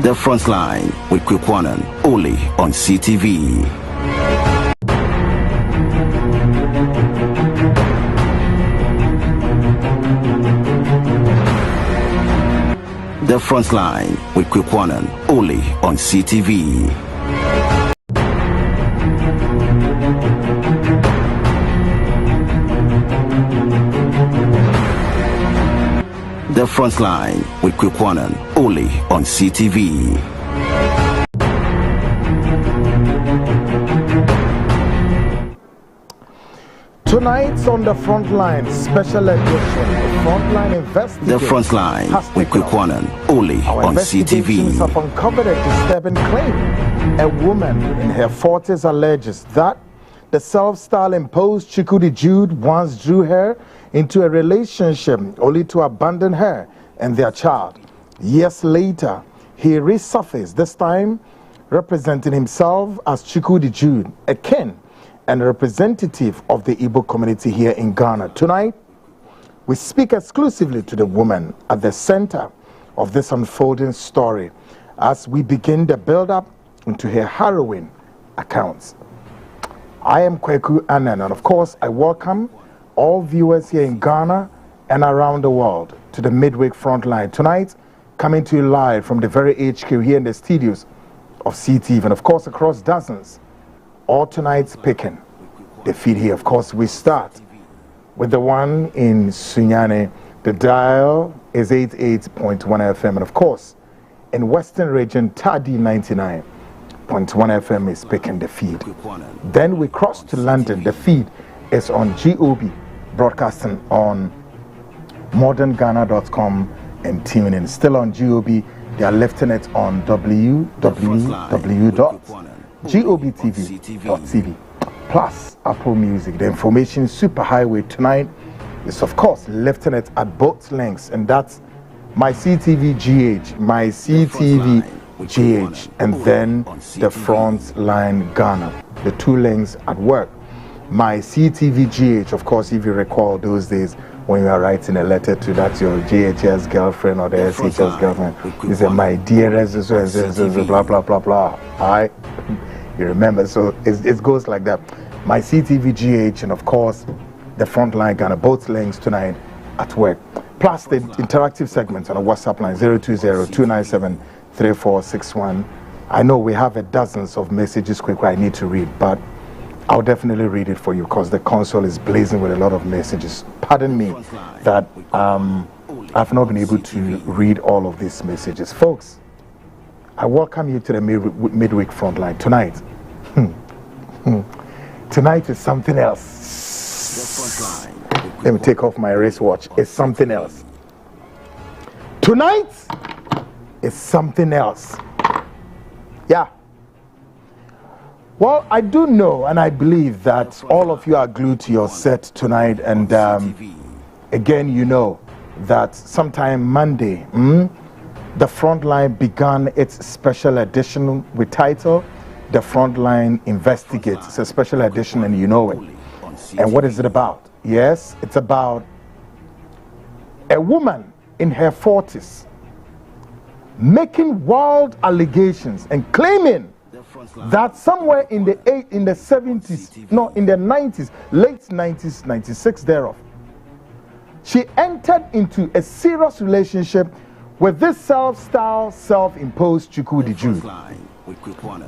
The Frontline with Kwikwanan, only on CTV. The Frontline with Kwikwanan, only on CTV. The Frontline with Kwikwanan, only on CTV. Tonight's on the Frontline special edition. The Frontline investigation. The Frontline with Kwikwanan, only on CTV. Have uncovered a disturbing claim. A woman in her 40s alleges that the self-styled imposed Chukwudi Jude once drew her into a relationship only to abandon her and their child. Years later, he resurfaced, this time representing himself as Chukwudi Jude, a kin and representative of the Igbo community here in Ghana. Tonight, we speak exclusively to the woman at the center of this unfolding story as we begin the build-up into her harrowing accounts. I am Kweku Anan, and of course, I welcome all viewers here in Ghana and around the world to the Midweek Frontline. Tonight, coming to you live from the very HQ here in the studios of CTV, and of course across dozens. All tonight's picking the feed here. Of course, we start with the one in Sunyani. The dial is 88.1 FM, and of course, in Western Region, Tadi 99.1 FM is picking the feed. Then we cross to London. The feed is on GOB, broadcasting on modernghana.com and TuneIn. Still on GOB, they are lifting it on www.gobtv.tv plus Apple Music. The information superhighway tonight is of course lifting it at both links, and that's my CTV GH, my CTV GH, and then the Frontline Ghana. The two links at work. My CTV GH, of course, if you recall those days when you are writing a letter to that your GHS girlfriend or the SHS girlfriend, you say, my dearest, blah, blah, blah, blah. Alright? You remember? So it goes like that. My CTV GH, and of course, the Frontline Ghana, both links tonight at work. Plus the interactive segments on a WhatsApp line 020-297-3461. I know we have dozens of messages quickly I need to read, but I'll definitely read it for you because the console is blazing with a lot of messages. Pardon me that I've not been able to read all of these messages. Folks, I welcome you to the Midweek Frontline tonight. Tonight is something else. Let me take off my wristwatch. It's something else. Tonight is something else. Yeah. Well, I do know and I believe that all of you are glued to your set tonight, and again, you know that sometime Monday, the Frontline began its special edition with title The Frontline Investigates. It's a special edition and you know it. And what is it about? Yes, it's about a woman in her 40s making wild allegations and claiming that somewhere in the 70s, no, in the 90s, late 90s, 96 thereof, she entered into a serious relationship with this self-styled, self-imposed Chukwudi Jude,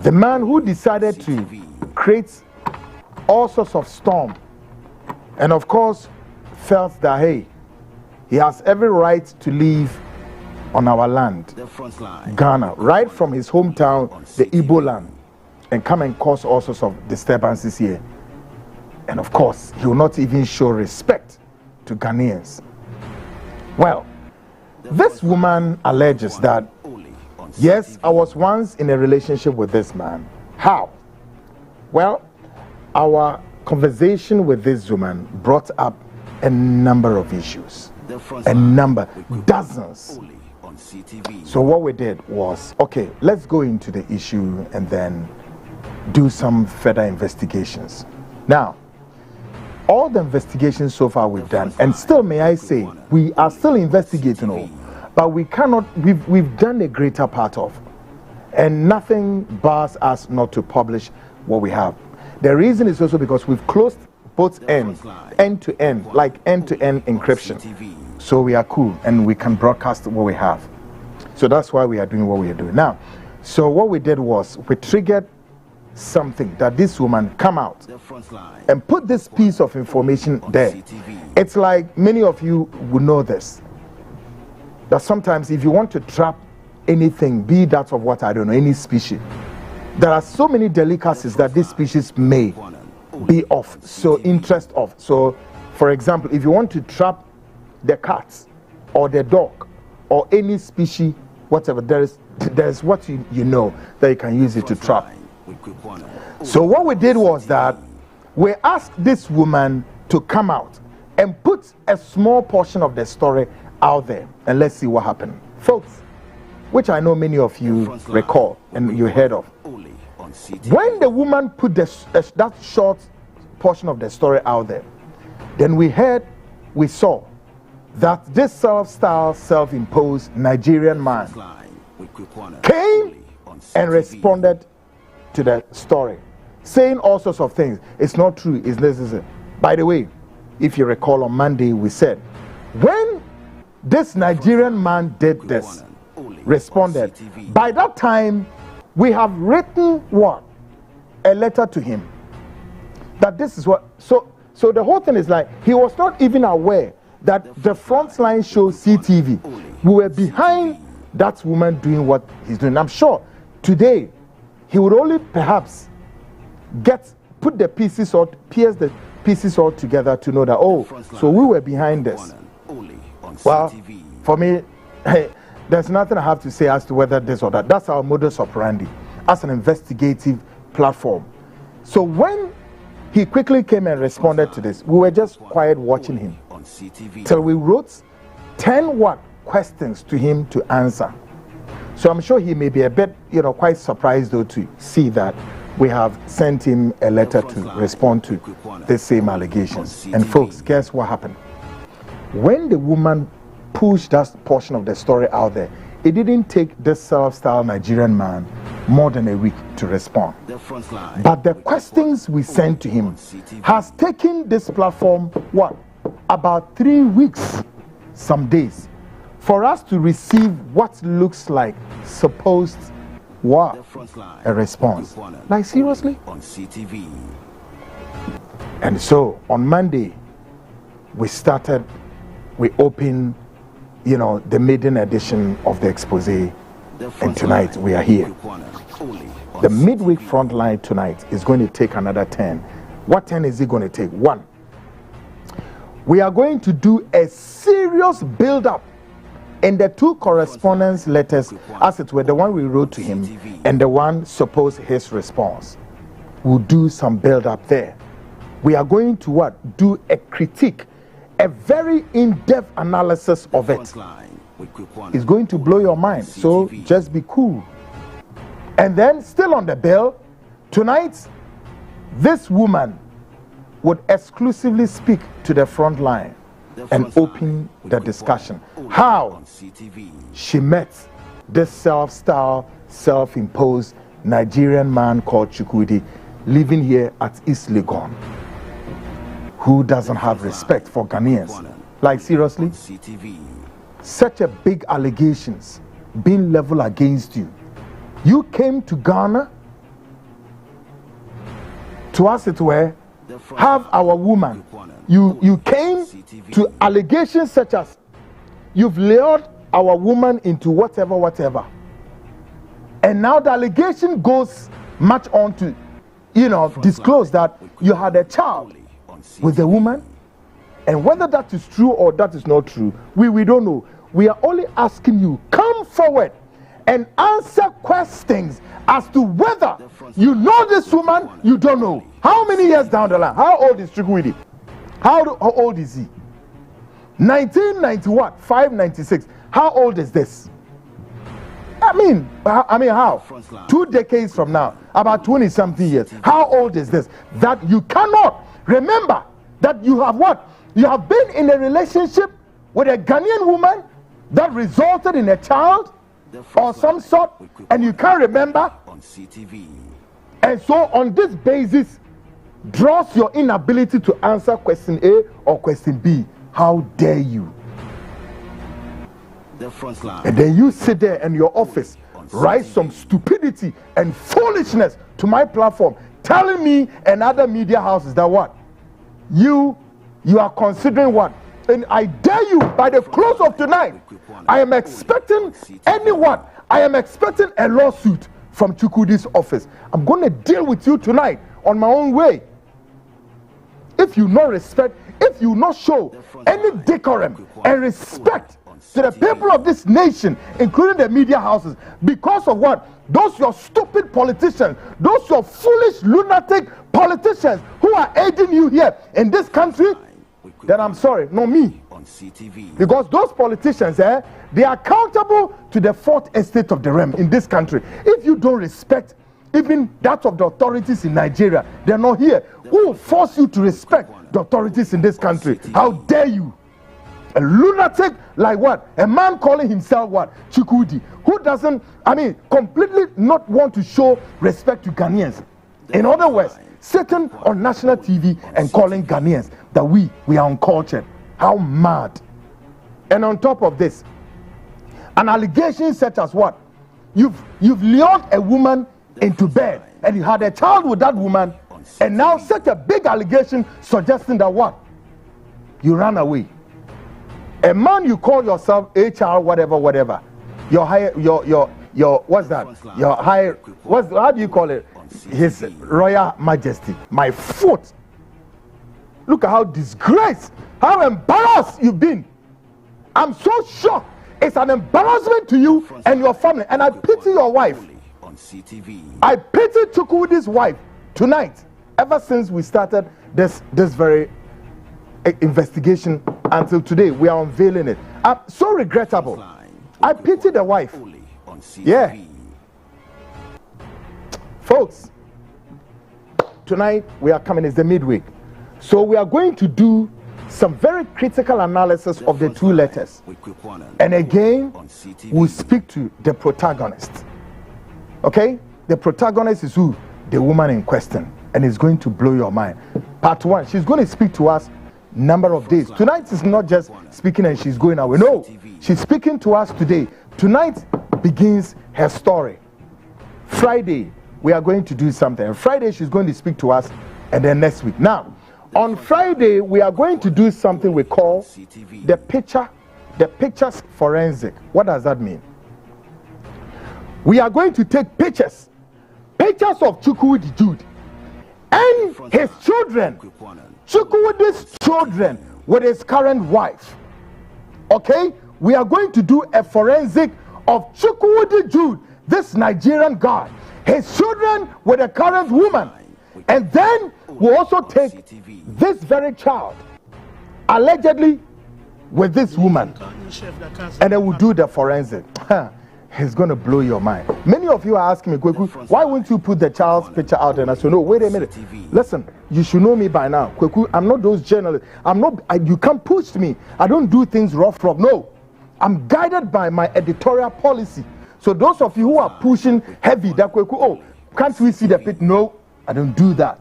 the man who decided to create all sorts of storm, and of course felt that, hey, he has every right to live on our land, Ghana, right from his hometown, the Igbo land, and come and cause all sorts of disturbances here. And of course, he will not even show respect to Ghanaians. Well, this woman alleges that, yes, I was once in a relationship with this man. How? Well, our conversation with this woman brought up a number of issues, dozens. So what we did was, okay, let's go into the issue and then do some further investigations. Now, all the investigations so far we've done, and still may I say, we are still investigating all, but we cannot, we've done a greater part of. And nothing bars us not to publish what we have. The reason is also because we've closed both ends, end to end, like end-to-end encryption. So we are cool and we can broadcast what we have. So that's why we are doing what we are doing. Now, so what we did was we triggered something that this woman come out and put this piece of information there. It's like many of you would know this, that sometimes if you want to trap anything, be that of what I don't know, any species, there are so many delicacies that this species may be of so interest of. So for example, if you want to trap the cat or the dog or any species, whatever, there's what you know that you can use it to trap. So what we did was that we asked this woman to come out and put a small portion of the story out there, and let's see what happened, folks, which I know many of you recall and you heard of. When the woman put that short portion of the story out there, then we saw that this self-styled, self-imposed Nigerian man came and responded to the story, saying all sorts of things. It's not true, it's necessary. By the way, if you recall, on Monday we said, when this Nigerian man did this, responded, by that time we have written what? A letter to him. That this is what, so the whole thing is like, he was not even aware that the Frontline show CTV, we were behind that woman doing what he's doing. I'm sure today he would only perhaps put the pieces or pierce the pieces all together to know that, oh, so we were behind this. Well, for me, hey, there's nothing I have to say as to whether this or that. That's our modus operandi as an investigative platform. So when he quickly came and responded to this, we were just quiet watching him till we wrote 10 questions to him to answer. So I'm sure he may be a bit, quite surprised though to see that we have sent him a letter to respond to the same allegations. And folks, guess what happened? When the woman pushed that portion of the story out there, it didn't take this self-styled Nigerian man more than a week to respond. But the questions we sent to him has taken this platform, about 3 weeks, some days, for us to receive what looks like supposed a response. Like seriously? And so on Monday, we opened, the maiden edition of the expose, and tonight we are here. The midweek Frontline tonight is going to take another 10. What 10 is it going to take? 1. We are going to do a serious build-up in the 2 correspondence letters, as it were, the one we wrote to him and the one supposed his response. We'll do some build-up there. We are going to do a critique, a very in-depth analysis of it. It's going to blow your mind, so just be cool. And then, still on the bill, tonight, this woman would exclusively speak to the front line and open the discussion. How she met this self-styled, self-imposed Nigerian man called Chukwudi, living here at East Legon, who doesn't have respect for Ghanaians. Like seriously? Such a big allegations being leveled against you. You came to Ghana to, as it were, have our woman. You came to allegations such as you've lured our woman into whatever. And now the allegation goes much on to, disclose that you had a child with the woman. And whether that is true or that is not true, we don't know. We are only asking you, come forward and answer questions as to whether you know this woman, you don't know. How many years down the line? How old is Chukwudi? How old is he? 1991, 596. How old is this? I mean how? 2 decades from now, about 20-something years. How old is this? That you cannot remember that you have what? You have been in a relationship with a Ghanaian woman that resulted in a child, or some sort, and you can't remember, and so on this basis draws your inability to answer question A or question B. How dare you? And then you sit there in your office, write some stupidity and foolishness to my platform, telling me and other media houses that what? You are considering what? And I dare you, by the close of tonight, I am expecting I am expecting a lawsuit from Chukwudi's office. I'm going to deal with you tonight on my own way. If you not respect, if you not show any decorum and respect to the people of this nation, including the media houses, because of what? Those your stupid politicians, those your foolish lunatic politicians who are aiding you here in this country, then I'm sorry, not me. Because those politicians, they are accountable to the fourth estate of the realm in this country. If you don't respect even that of the authorities in Nigeria, they're not here. Who will force you to respect the authorities in this country? How dare you? A lunatic like what? A man calling himself what? Chukwudi, who doesn't, completely not want to show respect to Ghanaians. In other words, sitting on national TV and calling Ghanaians that we are uncultured. How mad. And on top of this, an allegation such as what? You've lured a woman into bed and you had a child with that woman, and now such a big allegation suggesting that what? You ran away. A man you call yourself HR whatever, your higher, your what's that? Your higher, how do you call it? His Royal Majesty. My foot. Look at how disgraced, how embarrassed you've been. I'm so shocked. It's an embarrassment to you and your family. And I pity your wife. I pity Chukwudi's wife tonight. Ever since we started this very investigation until today, we are unveiling it. So regrettable. I pity the wife. Yeah. Folks, tonight we are coming, it's the midweek. So we are going to do some very critical analysis of the two letters. And again, we'll speak to the protagonist. Okay? The protagonist is who? The woman in question. And it's going to blow your mind. Part one, she's going to speak to us number of days. Tonight is not just speaking and she's going away. No, she's speaking to us today. Tonight begins her story. Friday, we are going to do something. Friday, she's going to speak to us, and then next week. Now, on Friday, we are going to do something we call the pictures forensic. What does that mean? We are going to take pictures of Chukwudi Jude and his children, Chukwudi's children with his current wife. Okay? We are going to do a forensic of Chukwudi Jude, this Nigerian guy, his children with a current woman. And then we'll also take this very child, allegedly with this woman, and then we'll do the forensic. It's going to blow your mind. Many of you are asking me, Kweku, why won't you put the child's picture out? And I said, no, wait a minute. Listen, you should know me by now. Kweku, I'm not those journalists. You can't push me. I don't do things rough. No. I'm guided by my editorial policy. So those of you who are pushing heavy, that Kweku, oh, can't we see the pit? No, I don't do that.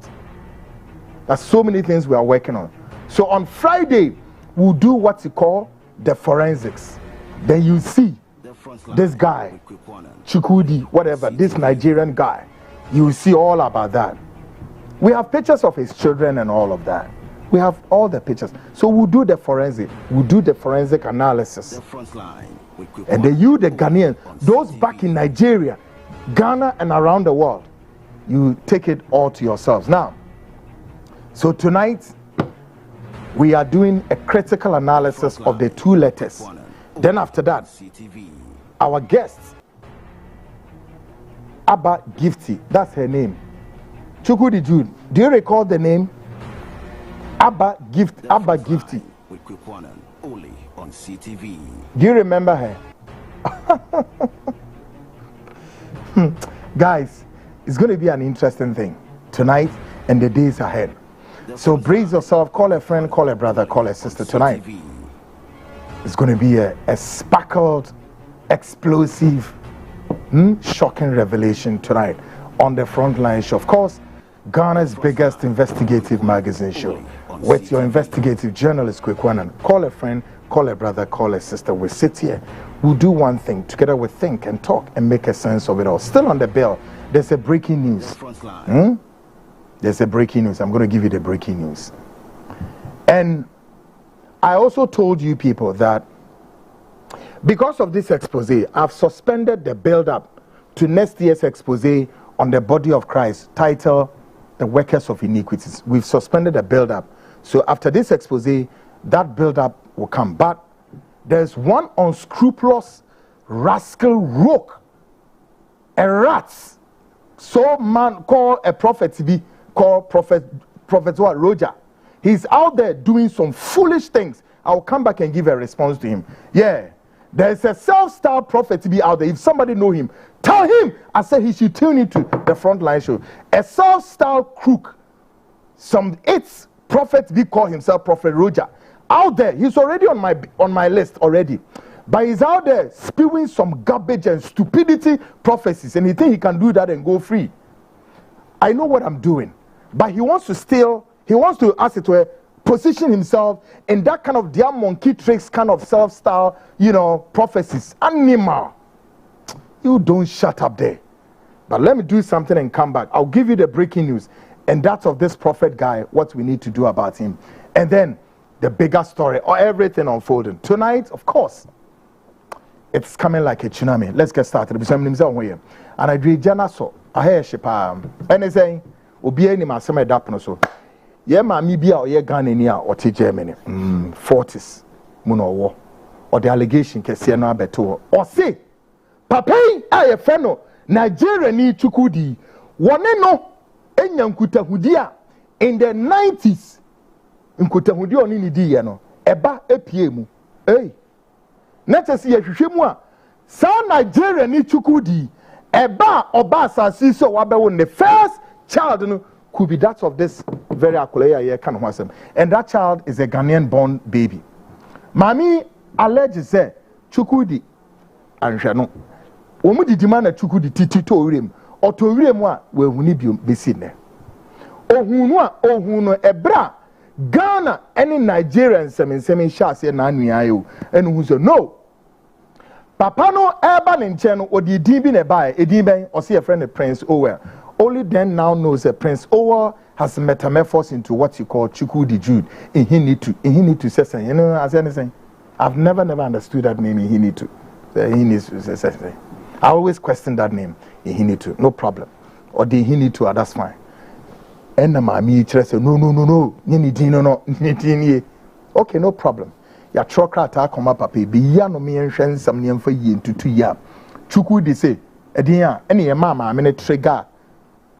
There's so many things we are working on. So on Friday, we'll do what you call the forensics. Then you see this guy, Chukwudi, whatever, this Nigerian guy. You will see all about that. We have pictures of his children and all of that. We have all the pictures. So we'll do the forensic. We'll do the forensic analysis. And then you, the Ghanaian, those back in Nigeria, Ghana and around the world, you take it all to yourselves. Now, so tonight, we are doing a critical analysis of the two letters. Then after that, our guest, Abba Gifty, that's her name. Chukwudi Jude, do you recall the name? Abba Gifty. Do you remember her? Guys, it's going to be an interesting thing tonight and the days ahead. So brace yourself, call a friend, call a brother, call a sister tonight. It's going to be a sparkled, explosive Shocking revelation tonight on the Frontline show. Of course, Ghana's biggest investigative magazine show with your investigative journalist, Kwekwanan. Call a friend, call a brother, call a sister. We sit here, we'll do one thing. Together we think and talk and make a sense of it all. Still on the bill, there's a breaking news. There's a breaking news. I'm going to give you the breaking news. And I also told you people that because of this expose, I've suspended the build-up to next year's expose on the body of Christ, titled The Workers of Iniquities. We've suspended the build-up. So after this expose, that build-up will come. But there's one unscrupulous rascal rogue, a rat, so man called a prophet to be called Prophet what, Roger. He's out there doing some foolish things. I'll come back and give a response to him. Yeah, there's a self-styled prophet to be out there. If somebody know him, tell him. I said he should tune into the Frontline show. A self-styled crook. It's prophet to be called himself Prophet Roger. Out there, he's already on my list already. But he's out there spewing some garbage and stupidity prophecies, and he thinks he can do that and go free. I know what I'm doing, but he wants to, as it were, position himself in that kind of damn monkey tricks kind of self-style, prophecies. Animal. You don't shut up there. But let me do something and come back. I'll give you the breaking news, and that's of this prophet guy, what we need to do about him. And then the bigger story, or everything unfolding. Tonight, of course, it's coming like a tsunami. Let's get started. And I dream Janaso, I hear Shipam. Anything, Obi any Masama Dapno so. Ye ma mi bia or ye Ghanaian or Germany. 40s. Muno war. Or the allegation kesi no abeto. Or say, Papai aye feno Nigeria ni Chukwudi. One no enyankuta hudia in the 90s. Nkuta hudia onini di no. Eba epie mu. Hey. Netesi ye hwehwe mu a sa Nigeria ni Chukwudi eba oba asasi so wabewo the first child no could be that of this very akolaya here kind of person, and that child is a Ghanaian born baby. Mami alleges say Chukwudi anhwe no omu di demand na Chukwudi titi to wirem o to wirem a we huni bi besi ne ohunu a ohunu ebra Ghana any Nigerian nsem shase na anua ayo enu hu so no papa no eba ne nche no odi din bi ne bae edin ben o se friend Prince Owell. Only then now knows that Prince Owell has metamorphosed into what you call Chukwudi Jude. He need to say something. You know, as anything, I've never understood that name. He need to say something. I always question that name. He need to, no problem. Or he need to, that's fine. And the mommy say no. Okay, no problem. Ya trokrata come up papi. Be ya no me and some name for ye into 2 years. Chukwudi say, Edia, any mama, I'm in a trigger.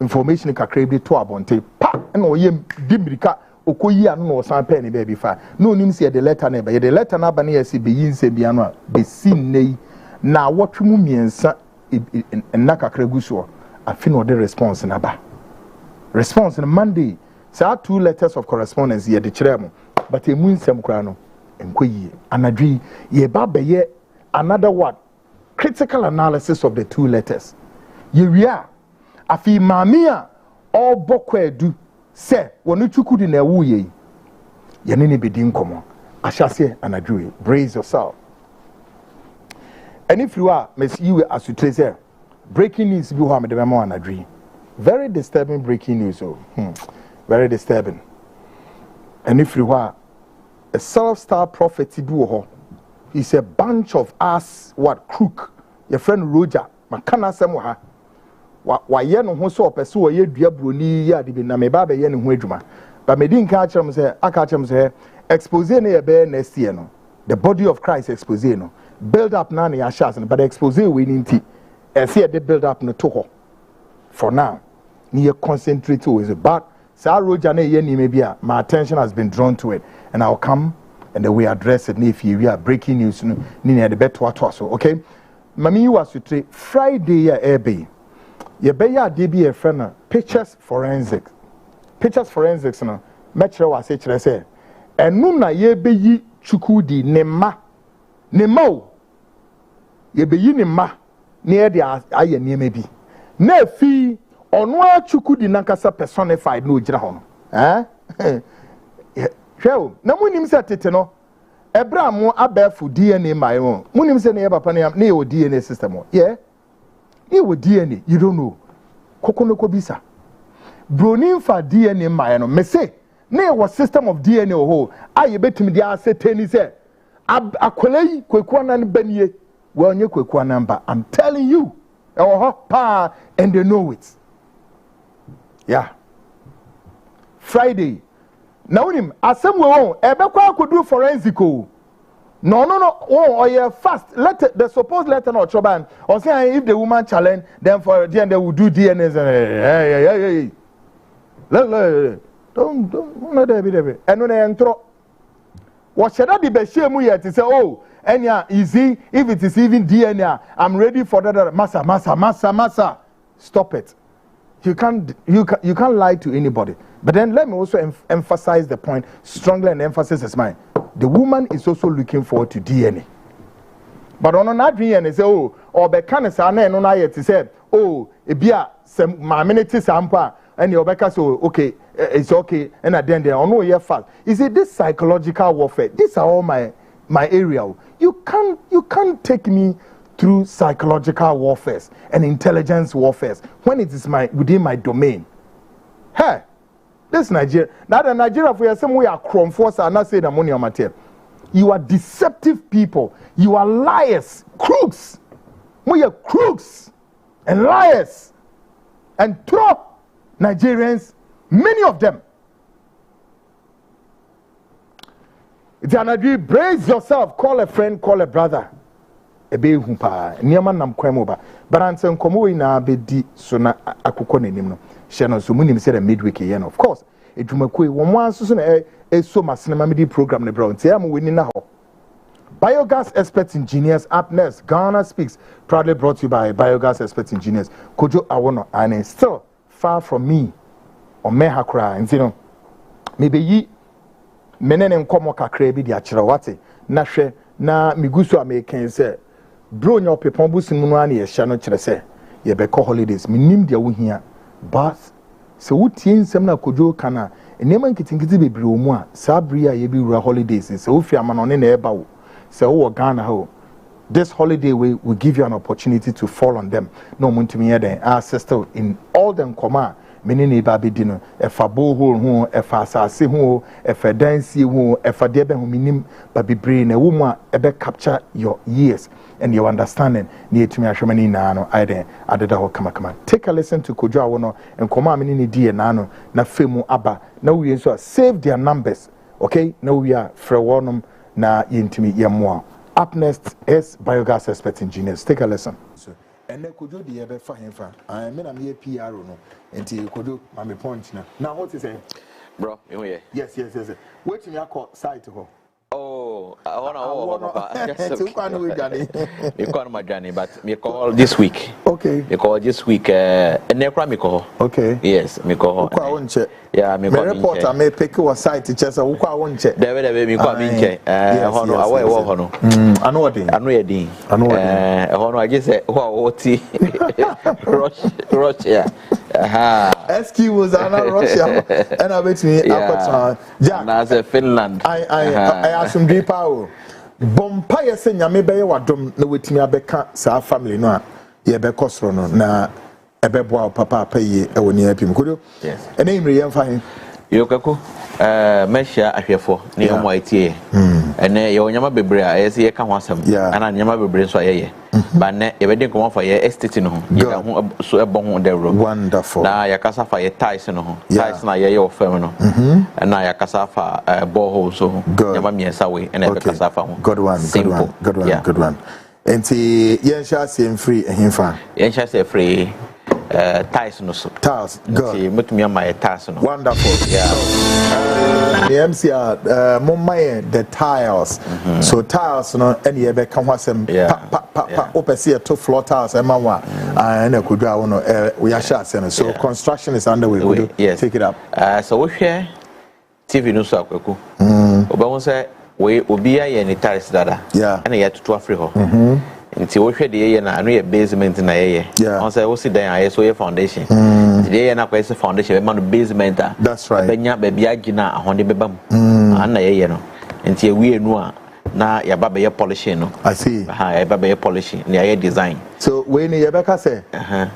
Information kakrebi to abonte pa na oyem dimirika okoyi anu no san pen baby fa no nim se the letter na be the letter na ba na yesi be yinse bia no a be sinei na wotwemu miensa na kakregu so afi no the response na ba response on Monday say 2 letters of correspondence ye de kire mo but emu nsem kra no enkoyi anadwi ye ba be ye another what critical analysis of the 2 letters ye wia afi mamia all bokwedu se wonu Chukwudi na ewu ye ye ne bedi nkomo ahyase anadwe brace yourself. And if you are you as you say breaking news bi ho amede memo anadwe very disturbing breaking news very disturbing. And if you are a self-styled prophet bi ho, he's a bunch of ass crook your friend Roger makana semo ha wa ye no ho so opese wo ye dua broni ya de bi na me ba be ye ne ho adwuma ba me din ka akyerem say aka akyerem say expose na ye be next year no the body of Christ expose no build up na na ya shas no but expose we ni nti e say the build up no to ho for now ni ye concentrate always but Sir Roger na ye ni me bia my attention has been drawn to it and I'll come and then we address it if we are breaking news no ni na the beto ato so okay mami you was to Friday ya ebe ye be ya de bi e friend na pictures forensics no metro was say kire say enu na ye be yi Chukwudi ne ma o ye be yi ne ma near the aye near maybe. Ne fee or no Chukwudi Nankasa personified no Jrahon. Eh? Shell, no one himself no. Abraham abefu DNA my own. Munim say near papa near DNA system. Yeah? You with DNA, you don't know. Kokono Kobisa. Bronin for DNA my own. Me say, near was system of DNA ho. I bet me the asset tennis. Akwelei kwekwana benye. Well, you kwekwana number. I'm telling you. Pa, and they know it. Yeah. Friday. Now him asem we won ebekwa could do forensic. No. Oh, yeah, fast. Let the supposed letter not choban. Or say if the woman challenge, then for the end they will do DNA. Hey. Don't let that be. And when they enter, what should I be shame yet to say, oh, and yeah, easy. If it is even DNA, I'm ready for that. Massa. Stop it. You can't lie to anybody. But then let me also emphasize the point strongly, and emphasis is mine. The woman is also looking forward to DNA. But on that DNA, say, oh, or be can say, no, na yet say, oh, ebia some my minute sampa, and your Becca so okay, it's okay, and at the end, oh no, you're fast. You see, this psychological warfare, these are all my area. You can't take me through psychological warfare and intelligence warfare when it is within my domain. Hey. This Nigeria, now the Nigeria for some way are chrome force are not saying the money on material. You are deceptive people. You are liars, crooks. We are crooks and liars. And throw Nigerians, many of them. It's an brace yourself. Call a friend, call a brother. Ebe humpa. Niyaman nam kwemoba. But answer komo ina abedi sona akukone nimno. Shano so munim say the midweek yen of course edumakwe won so na so masinema medi program ne bro ntia am wini na ho biogas expert engineers up next. Ghana Speaks proudly brought to you by biogas expert engineers Kojo Awono, and still far from me or me hakra and you know maybe yi menene nkomo kakra bi di akira wate na hwe na migusu american say bro nyo pepon busin mu no an ye hya no kire say ye be call holidays minim dia wo hia. But so what teen semna kojo kana enema nkitingiti bebre omu a sabri a ye bi wura holidays so ofi amanone na eba wo so wo Ghana ho this holiday we will give you an opportunity to fall on them no muntimi ye den our sister in all them koma meni ne ba bedi no e fa bohol ho e fa asase ho e fa dansi ho e fa de be ho minim ba bebre na wo mu a e be capture your years and your understanding near to me ashomani nano aiden adeda ho kama take a listen to Kojo Awono and koma mini ni die nano na femu aba na we so save their numbers okay now we are frewonum na yintimi yemwa. Up next is biogas expert engineers. Take a listen. And then Kojo the ebe fa hemfa I mean am here PR no enti Kojo mame point now what is say bro you here yes wait me akọ site ho. Oh, I want to me call my journey, but me call this week. Okay. Me call this week. And me call. Okay. Yes, me call. Yeah, me call. Me reporter me pick your site. Just a ukwa wonche. David, me call me che. Hono, away hono. I know what thing. I know your thing. Hono, I just say, oti. Rush, yeah. Excuse Anna Russia and I bet me Jack as a Finland. I ask some deep power. Bompire say ya maybe what dom no with me abeka sa family no ye be kosro no na ebeboa papa pay e woni apim kodo. Yes. And name re yemfa hin. Yokaku mesha ahwefo ne omo itie. Ene ye onyama bebre a ye se ye ka ho asam ana nyama bebre so ye. But ne ye be din ko for ye estate no ho. Ye ka ho so ebo ho de ro. Wonderful. Na ya kasa fa ye ties no ho. Ties na ye yo fam no. Na ya kasa fa borehole so nyama miensa we ene be kasa fa ho. Good one. Good one. Enti ye sha say free himfa. Ye sha say free tiles no so. Tiles. Good. Mutumi my tiles no. Wonderful. Yeah. The MCR mumma the tiles. So tiles no any ebe kan wasem pa opese to floor tiles ema wa na Kojo Awono we are sure so construction is underway. Yes. Take it up. So we share TV no so akweku. Oba won say we obi aye ni tiles dada. Yeah. Na ye tutu afri ho. nti wo hwe de ye na anu ye basement na ye on say wo sit down aye so ye foundation de ye na kwa se foundation be man basement a that's right benya ba bia gina ahonde beba mu na ye no nti ewie nu a na ya ba be ye polishing no I see ya ba be ye polishing na ye design so when you beka say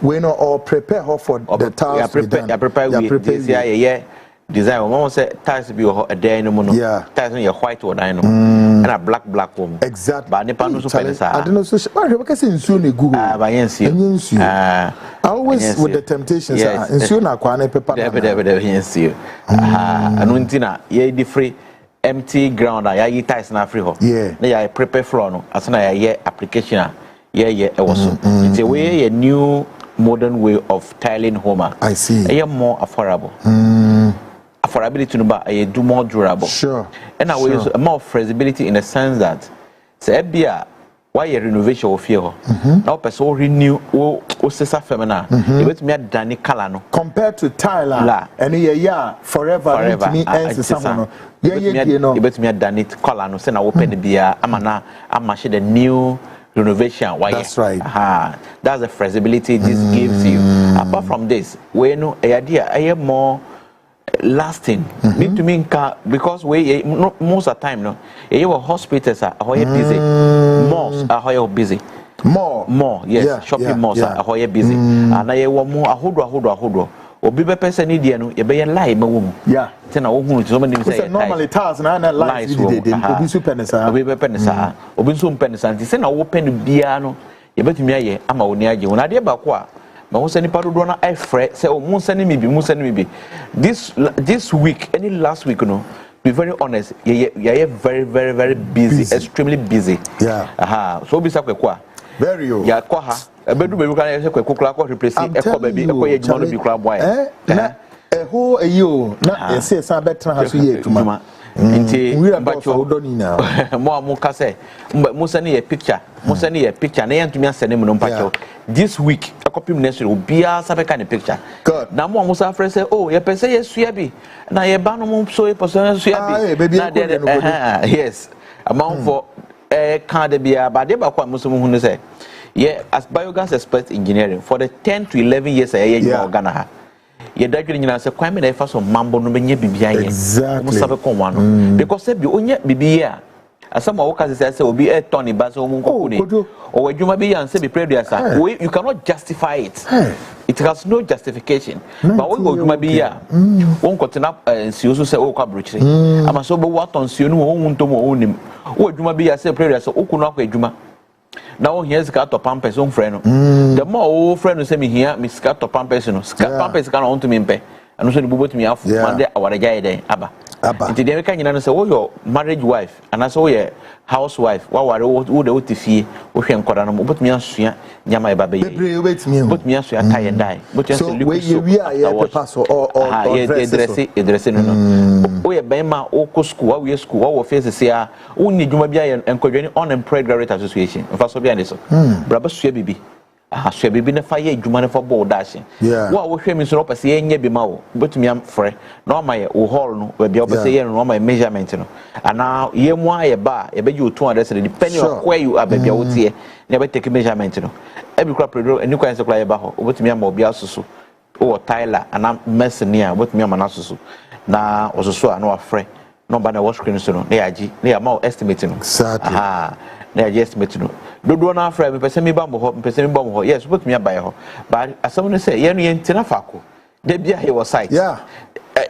we no all prepare her for the task ya prepare we this ye design we say tiles bi ho edan no mu no tiles no ye white wo dan no and a black wo exactly ba nipa no so pele sa I don't know so we beka say nsuo na gu ba yensuo always with the temptations nsuo na kwa na paper na yensuo anu ntina ye di free empty ground ya yi tiles na free ho na ya prepare floor no asana ya ye application ye so it's a way a new modern way of tiling home I see more affordable affordability no ba do more durable sure and we use more flexibility in the sense that say bia why a renovation of here now person renew o sesa femina e betumi adani color no compared to tile and forever to me ends someone no e betumi adani color no say na wo pen bia amana amache the new renovation why that's right that's the flexibility this gives you apart from this we know a idea more lasting need to mean because we most of the time no you hospitals are busy malls are busy more yes shopping malls are busy and I want more ahodo obi be person need no ye be lie ma wo mu say na wo hu so many say normally tars na lies obi so penisa obi be penisa obi so penisa say na wo pen bia no ye betumi aye ama woni age wona de ba ko a ma wo sani pa dodo na afre say o mun sani mi bi this week any last week no be very honest ye very very very busy extremely busy so obi sa kwekwa very ya kwa ha ebedu bebi kan ye kwekwa kula ko replace ekọ baby ekọ ye juma no bi kula boy na eho eyo na ese san betra ha so ye tuma nti bacho odoni na mo ka say mo sani ye picture na yantumi asene mu no mpacho this week ekopim next week obia sabe kan picture na mo sa frɛ say oh ye pese ye sua bi na ye ba no mo so ye person sua bi na yes amount for kan de bia ba de ba kwa mo so mo hu no say yeah as biogas expert engineering for the 10 to 11 years I Ghana ha ye dadwere nyina se kwan me na ifa so mambo no benye bibia ye mo sabe kon wa no because say bi onye bibia asama wo ka say obi e turn ba so mo nkoku ni o wadwuma bi yan say be producer you cannot justify it it has no justification but wo wadwuma bi ya won kotena nsuo so say o kwa brochire ama so bo waton nsuo no wo ntom wo nim wo wadwuma bi ya say producer okunu akwa adwuma now here's got to pampers on friend the more friend say me here me scatter pampers no pampers can on to me pay and so the bobo to me af mande awara jai den aba nti dem ka nyina no say wo your marriage wife and so your housewife wa ware wo de otifie wo hwe nkoda no botumi asua nyama e baba ye botumi asua tie dye botumi asua liquid so we are paper so or dress no wo ye ben ma wo ko school wo school wo face say a wo ni dwuma bia enkodwani unemployed graduate association mfa so bia ne so braba sua bibi sua bibi ne fa ye dwuma ne fa bo dashing wo hwe mi so pese ye nya bi ma wo botumi am frɛ na ma ye wo hall no bia pese ye no ma measurement no ana ye mu aye ba ye be you 200 cedi depending on where you are bia wo tie na be take measurement no e bi kra predo eni kwan se kra ye ba ho botumi am obi asusu o Tyler ana mercenary botumi am na asusu na ososo a na wa frɛ no ba na wash screen so no na yaji na ya ma estimate no na ya estimate no dodo na afra me pese me ba mo ho yes but me abaye ho but asam no say ye no ye ntina fako de bia he was site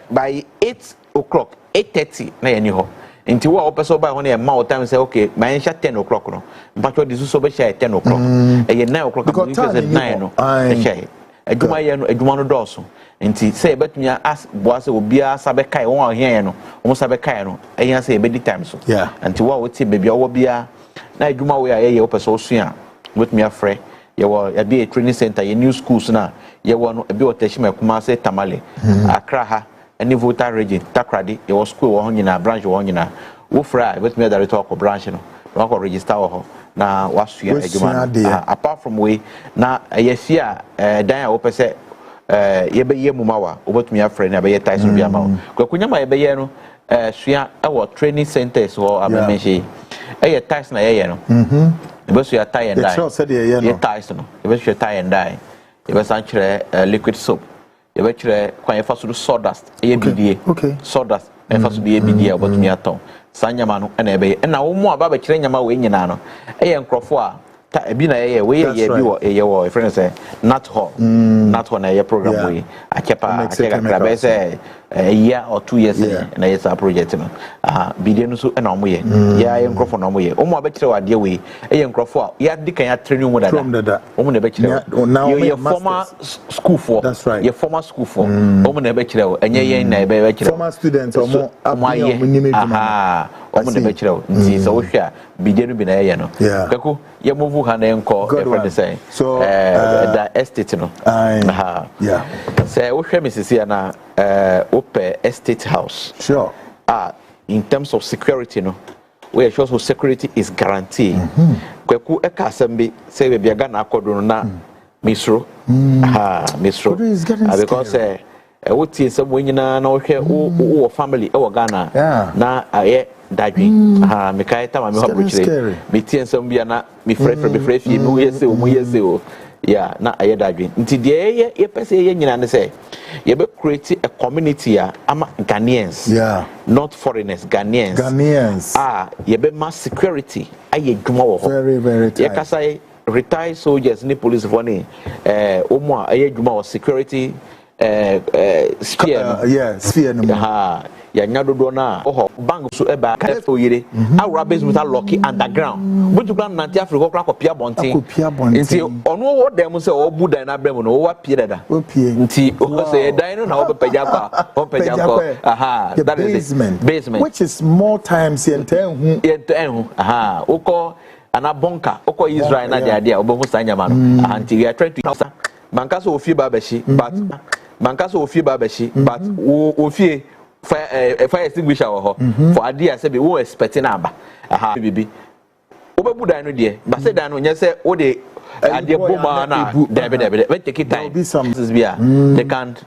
by 8 o'clock 8:30 na ye ni ho nti wo a pese ba ho na ye ma o time say okay my ensha 10 o'clock no mpacho di so be share 10 o'clock e ye 9 o'clock because 9 no e share adwuma ye no adwuma no dɔɔso nti say betumi as boa say obia sabe kai won ahia no won sabe kai no ehia say be di time so nti wo a wotie bebia wo bia na adwuma we aye ye opese osua betumi afrɛ ye wo ya be a training center ye new schools na ye wo no be otashima kuma say tamale akra ha any voter region takrade ye wo school wo nyina branch wo nyina wo fra betumi director ko branch no wo ko register wo na wasua adwuma apart from we na ye fia dan a opese ye be ye mumawa obotumi afrɛ na be ye Tyson bia ma kwakunyama ye be ye no sua e wo training centers wo abemenhye ye Tyson na ye no Ebe so tie and die. The said ye ties no. Ebe so tie and die. Ebe san chere liquid soap. Ebe chere kwan ye fa so sawdust. Eye bidie. Okay. Sawdust. E fa so de bidie obotumi aton. San nyama no na ebe na wo mu aba ba chere nyama we nyina no. Eye nkrofo a ta ebi na ye we ye bi wo ye wo e friend say nut hall na ye program we akepa akeka be say a year or 2 years na ye sa project no bidie no so na omo ye ya ye nkrofo na omo ye omo aba chere wade we ye nkrofo a ya de kan ya training mu dada omo na be chere ye former school for that's right ye former school for omo na be chere o enye ye na be chere former students omo aye omo na be chere o nti so wo hwa bidie no bi na ye no kweku ye move ha na enko e friend say so the estate no yeah say wo hwa misisi na open estate house sure in terms of security no we sure so security is guaranteed kweku e ka asem say we bia Ghana akodo no na misro misro because what is some when na wo family e wo Ghana na aye dadwi me kai ta ma me hobrichere me tie nsem bia na me frɛ fie me yese o yeah na aye dadwi nti de ye pese ye nyina ne say ye be create a community ama Ghanaians not foreigners Ghanaians ye be mass security aye dwuma wo very tight ye kasa retired soldiers ni police for ni omo aye dwuma wo security sphere no ya nyadodo na bank so eba ka oyire awura basement lock underground butu plan na ti Africa kra kopia bonten nti ono wo dem se wo budan na brem no wo pie dada nti o se dan no na wo peja kwa that is basement which is more times yentenhu uko ana bonka uko Israel na dia obo sanya ma no anti we are trying to banka so ofie ba beshi but banka so ofie ba beshi but ofie fire extinguisher ho for idea say be wo expecting aba bibi obebu dan no de ba say dan no nya say wo de ade boma na debe we take it time this be they can't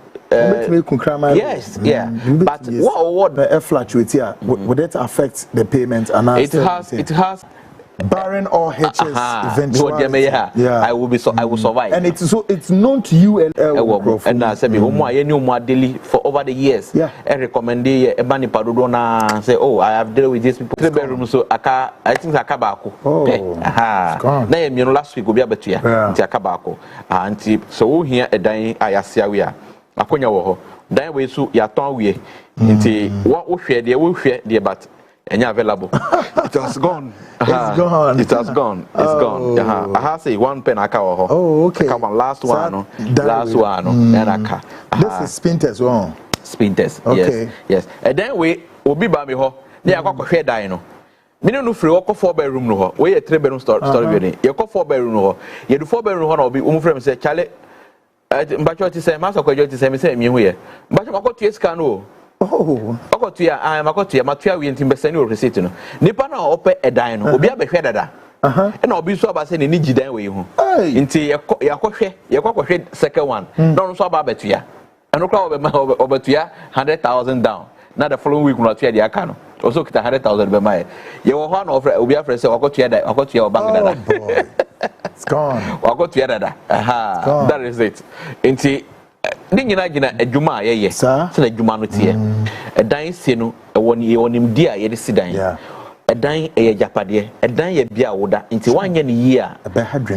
yes but what the fluctuate here would it affect the payment and it has barring all hitches eventually I will survive and it's known to you and I said daily for over the years I recommend a money padodo na say I have dealt with these people 3 bedrooms so I think akabako na ye last week obi abetua nti akabako anti so wo hia edan ayasia we a akonya wo ho dan we so ya ton we nti wo hwe de but available. It has gone. It has gone. I have say 1 pen aka ho. Oh, okay. Come on, last one. And aka. This is Spinters one. Spinters. Okay. Yes. And then we obi ba me ho. Na yakwa dan no. Me no free work 4 bedroom no ho. We 3 bedroom story building. You 4 bedroom no ho. You do 4 bedroom ho na obi frame say chale. Mbacho ti say maso kwajo ti say me say me hu ye. Mbacho makotu esika no. Okotua makotua matua we ntim besani o receipt no nipa na ope edan no obi abehwe dada na obi so aba se ne gidan we hu nti yakɔhwɛ second one no so aba betua eno kra obetua 100,000 down na the following week no atua dia aka no also kita 100,000 be mai ye wo ho na obi afre se wakotua bank dada it's gone wakotua dada that is it nti ni nyina adwuma a yeye se na adwuma no tie edan sie no ewonim dia ye de sidan edan eye japade edan ye bia woda nti wanye ne yi a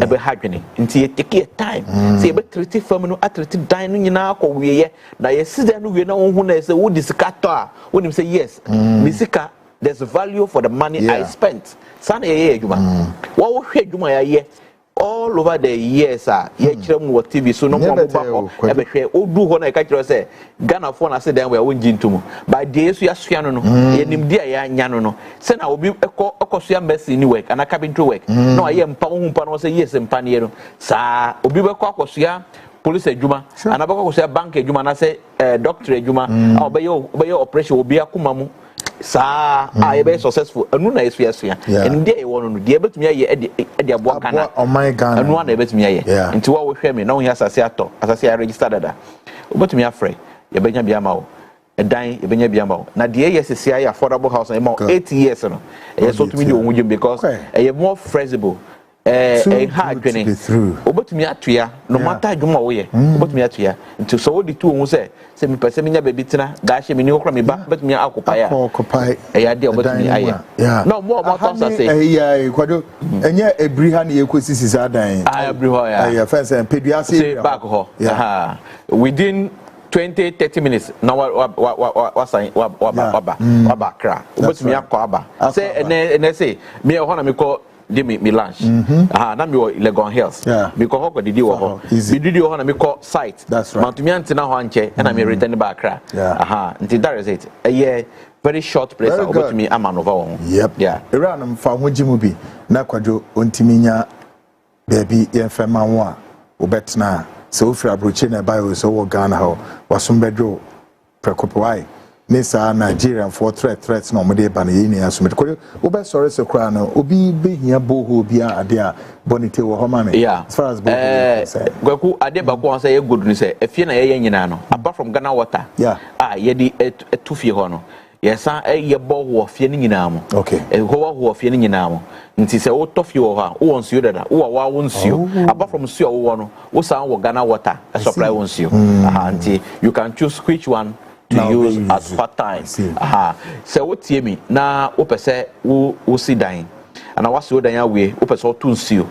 ebe hadwene nti ye take time se ebe treat fam no atrete dan no nyina akɔwe ye na ye sidan no we na wo hu na se wo disikato a wonim say yes misika there's value for the money I spent sana ye adwuma wo hwɛ adwuma ya ye all over the years ye kire mu TV so no mo ba ko e be hwe odu ho na e ka kire say Ghana for na say dan we won gintum by the yesu asua no ye nim dia ya anya no say na obi ekosua mercy ni work ana carpentry work no aye mpa hu mpa no say yes mpa ne no sa obi be ko akosua police adwuma ana be ko akosua bank adwuma na say doctor adwuma obe ye operation obi akoma mu sa I be successful anu na esu and dey won no dey betumi aye e aboa kana oh my god anu na betumi aye nti wo hwe me na wo hia asase ato asase ya register dada obetumi afre ye benya bia ma wo edan ye benya bia ma wo na dey yes sia ya affordable house e ma 8 years no e so tumi dey ohunje because e more flexible hard dwene obotumi atoya no matter adwuma wo ye obotumi atoya nti so wodi tu wo se me pese me nya baby tena da hye me ni okra me ba obotumi akopa ya ya de obotumi aye no more talks say kwado enye ebri ha na yekosi sadan ebri ho ya fence pedua say back ho within 20-30 minutes na waba kra obotumi akwa say ene say me ho na me call me lunch na me Legon Hills me ko hoko didi wo ho me didi wo ho na me call site mantumi antina ho anche na me return back kra nti that is it very short place obotumi amanova wo yeah era na mfa ho gimu bi na kwadwo ontimi nya baby yemfema ho a obetna so ofri abroche na bayo so wo Ghana ho wasombedwo prekopwai Nisa Nigerian for threats no mode ba na yini asomete ko obe sorry se kra no obi be hia boho bia ade a bonite wo ho ma me as far as gwaku ade ba ko say good ni say efie na ye nyina no apart from Ghana water ye di etufie ho no yesa ye boho fie ni nyina mo ho fie ni nyina mo nti se wo tofie wo ha wo nsuo dada wo wa wo nsuo apart from nsuo wo no wo san wo Ghana water supply wo nsuo nti you can choose which one to use at part time. So what tie me na wo pese wo si dan ana wase wo dan awe wo pese wo tunsuo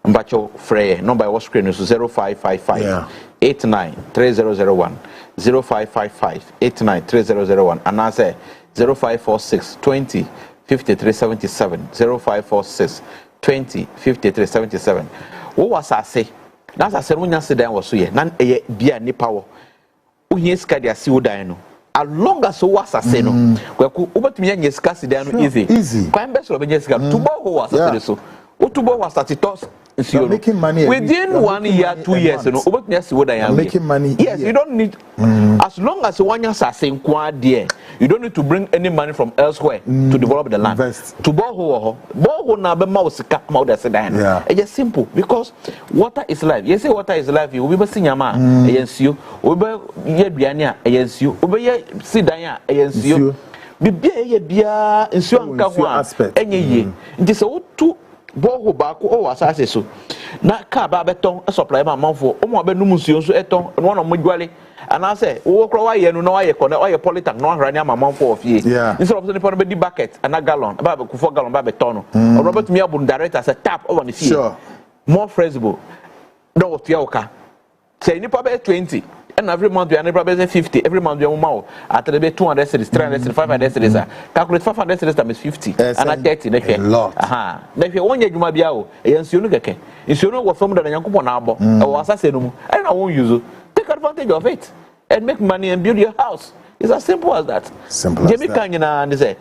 mbacho frey number was screen so 0555 893001 0555 893001 and I say 0546 20 5377 0546 20 5377 wo wasase na asase no nya sedan wo so ye na eye bia nipa wo uhie sika dia si wodan no as long as wo asase no kwaku obetumi nya sika sedan no easy kwan be so be nya sika tubo ho asase so utubo ho asase tos making money within 1 year 2 years no obetumi asi wodan ya making money yes you don't need as long as one nya asase nkwa there you don't need to bring any money from elsewhere to develop the land tubo ho na be ma sika ma wo da sedan no it's just simple because water is life you say water is life you be sinyama eyensuo obe ye duane a eyensuo obe ye sidan a eyensuo bibia ye bia nsuo anka ho a enye ye nti se wo tu boho baako o asase so na ka ba beton supply ma manfo o mo abenum nsuo so eton no na mo dwale ana se wo kro wa ye no na wa ye kona wa ye politank no ahra ni ama manfo ofie instead of any be di bucket and a gallon ba be ku 4 gallon ba beton no Robert mi abun direct as a tap over the fee more flexible no what ya oka say ni pa be 20 and every month we are never 50 every month we are more at the 200 cities 300 cities 500 cities calculate 500 cities times 50 and at 30 na hwe wonye dwuma bia o eyansuo no keke nsuo no wo fam da nyankopon na abo e wo asase no mu and I won't use take advantage of it and make money and build your house. It's as simple as that. Jemi kanyina and say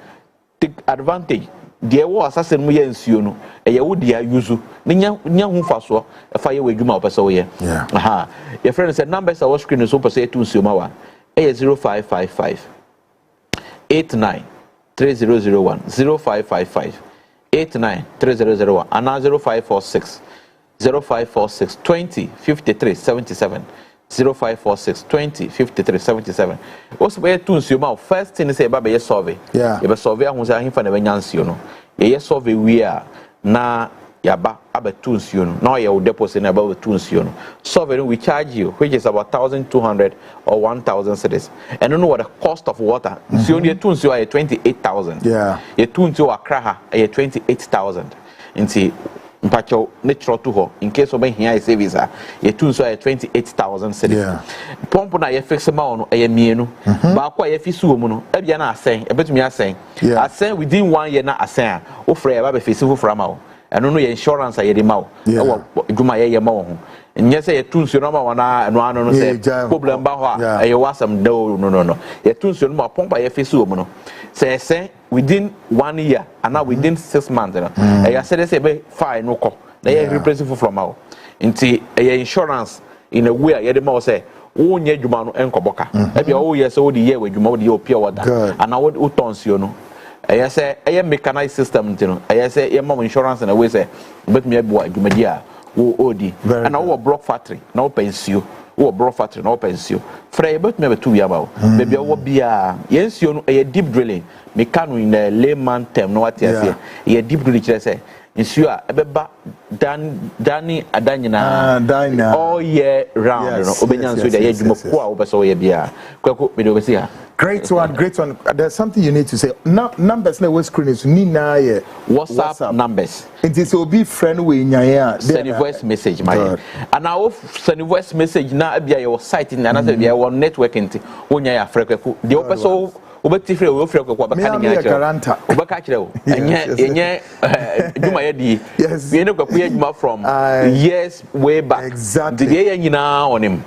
take advantage de wo asase no ye nsuo no e ye wo dia use nya hu faso e fa ye wadwuma opese wo ye your friend said numbers our screen so opese tu nsuo ma wa e 0555 89 3001 0555 89 3001 and 0546 0546 20 53 77 0546 20 53 77 also be tu nsuo ma first thing say ba be survey you be survey ahun say ahun fa na be nyansuo no ye survey we a na yaba abetu nsuo no na ye deposit na about tu nsuo no survey we charge you which is about 1200 or 1000 cedis and know what the cost of water nsuo no tu nsuo ay 28000 ye tu nsuo akra ha ay 28000 nti mpacho natural to ho in case of here is service ye tu nsuo ay 28000 cedis pomp na ye fix ma no ay mienu ba kwa ye fisu mu no e bia na asen e betumi asen within 1 year na asen o frɛ ba be fisi fu frama o eno no ye insurance a ye de ma o e wo dwuma ye ma wo ho nye se ye tu nsuo no ma wana no ano no se problem ba ho a ye wasam no ye tu nsuo no ma pompa ye fisu mu no se within 1 year and now within 6 months e ya se be fine no ko na ye replace fu from out nti ye insurance in a way ye de ma o se wo nye dwuma no enkoboka e bia wo ye se wo de ye wadwuma wo de ye opia wada and now wo tonsuo no I say a mechanized system, I say a mom insurance and a way say, but me a boy, Jumadia, who OD, and our broke factory, no pensio, or broke factory, no pensio. Frey, but maybe 2 years about, maybe I will be yes, you know, a deep drilling, mechanical in the layman term, no what you say, a deep drilling, say, nsua ebeba dani adanyina all year round no obenya nso dey adwuma ko a obeso wo ye bia kwako me dey obesi ha. Great one. There's something you need to say. Numbers na we screen is ni na ye WhatsApp numbers. It is obi friend we nyaya send voice message my. And now send voice message na bia your site na na bia your network nti wonya ya frekwako. The opeso obeti frɛ wo frɛ kwakwa baka ne nyakye obaka kyerɛ wo enye dwuma ye di we ne kwakwa dwuma from years way back exactly the ye nyina onim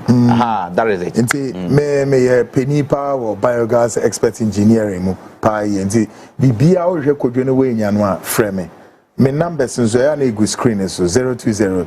that is it me ye penny power biogas expert engineering mu pa ye nti bibia wo hwɛ kodwo ne we nya no a frɛ me numbers nso ya na egu screen so 020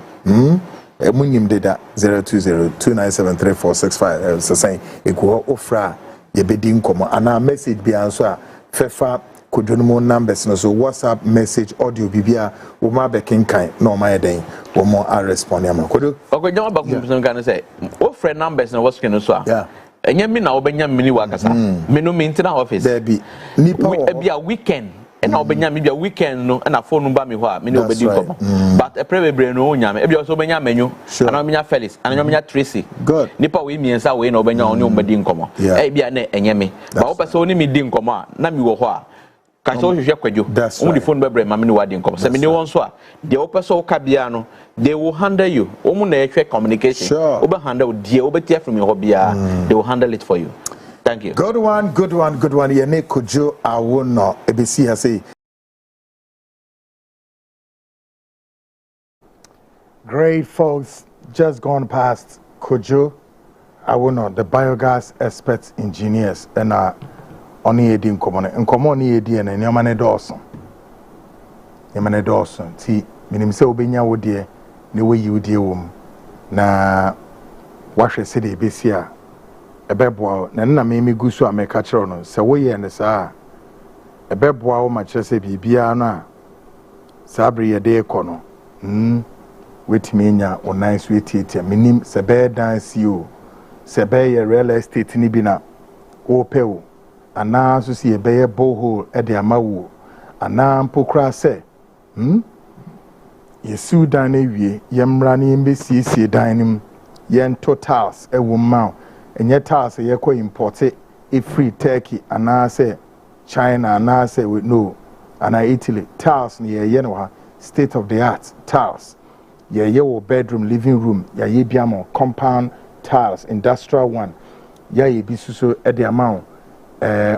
emunyim deda 0202973465 so say egu ofra yebedi nkomo ana message bia nso a fefa kodwono numbers no so WhatsApp message audio bibia wo ma bekenkan na o ma yeden wo mo a respond am kodo okodwo ba kumbuso kan say wo friend numbers na wo no so a enye mi na wo benya mini wa kasa me no maintain office there be nipa wo bia weekend ena obenya me bia weekend no na phone number me ho a me no obedi nkomo but e prebebre no onya me bia so obenya menyu ana obenya Felix ana obenya Tracy good nipa we miensa we na obenya oni obedi nkomo bia na enye me ba wo pese oni me di nkomo a na me wo ho a ka so hwehwe kwadwo wo di phone bebre ma me ni wadi nkomo se me ni won so a de wo pese wo ka bia no they will handle you omu na ehwe communication obe handle die obetia from your bia they will handle it for you. Thank you. Good one. Yene Kojo Awono ebesi ha say. Great folks, just gone past Kojo Awono, the biogas expert engineers, and oni edi nkomo ni edi na nyamane dawson. Ti minim se obenya wo de ne we yi wo de wom na wahwe se de ebesi a ebeboa na nna me gusu ameka kire no se wo ye ne saa ebeboa wo ma kire se bibia no a sabre ye de ekono wetimi nya o nice wetietia minim se be dance you se be ye real estate ni bi na wo pewo ana so se ye be ye borehole e de amawo ana mpokra se ye sudan ewie ye mra ne mbesiesie dan nim ye totals e wo ma enye tiles ye ko import e free Turkey ana say China ana say no ana Italy tiles ni ye no state of the art tiles ye wo bedroom living room ye biamo compound tiles industrial one ye bisuso e de amount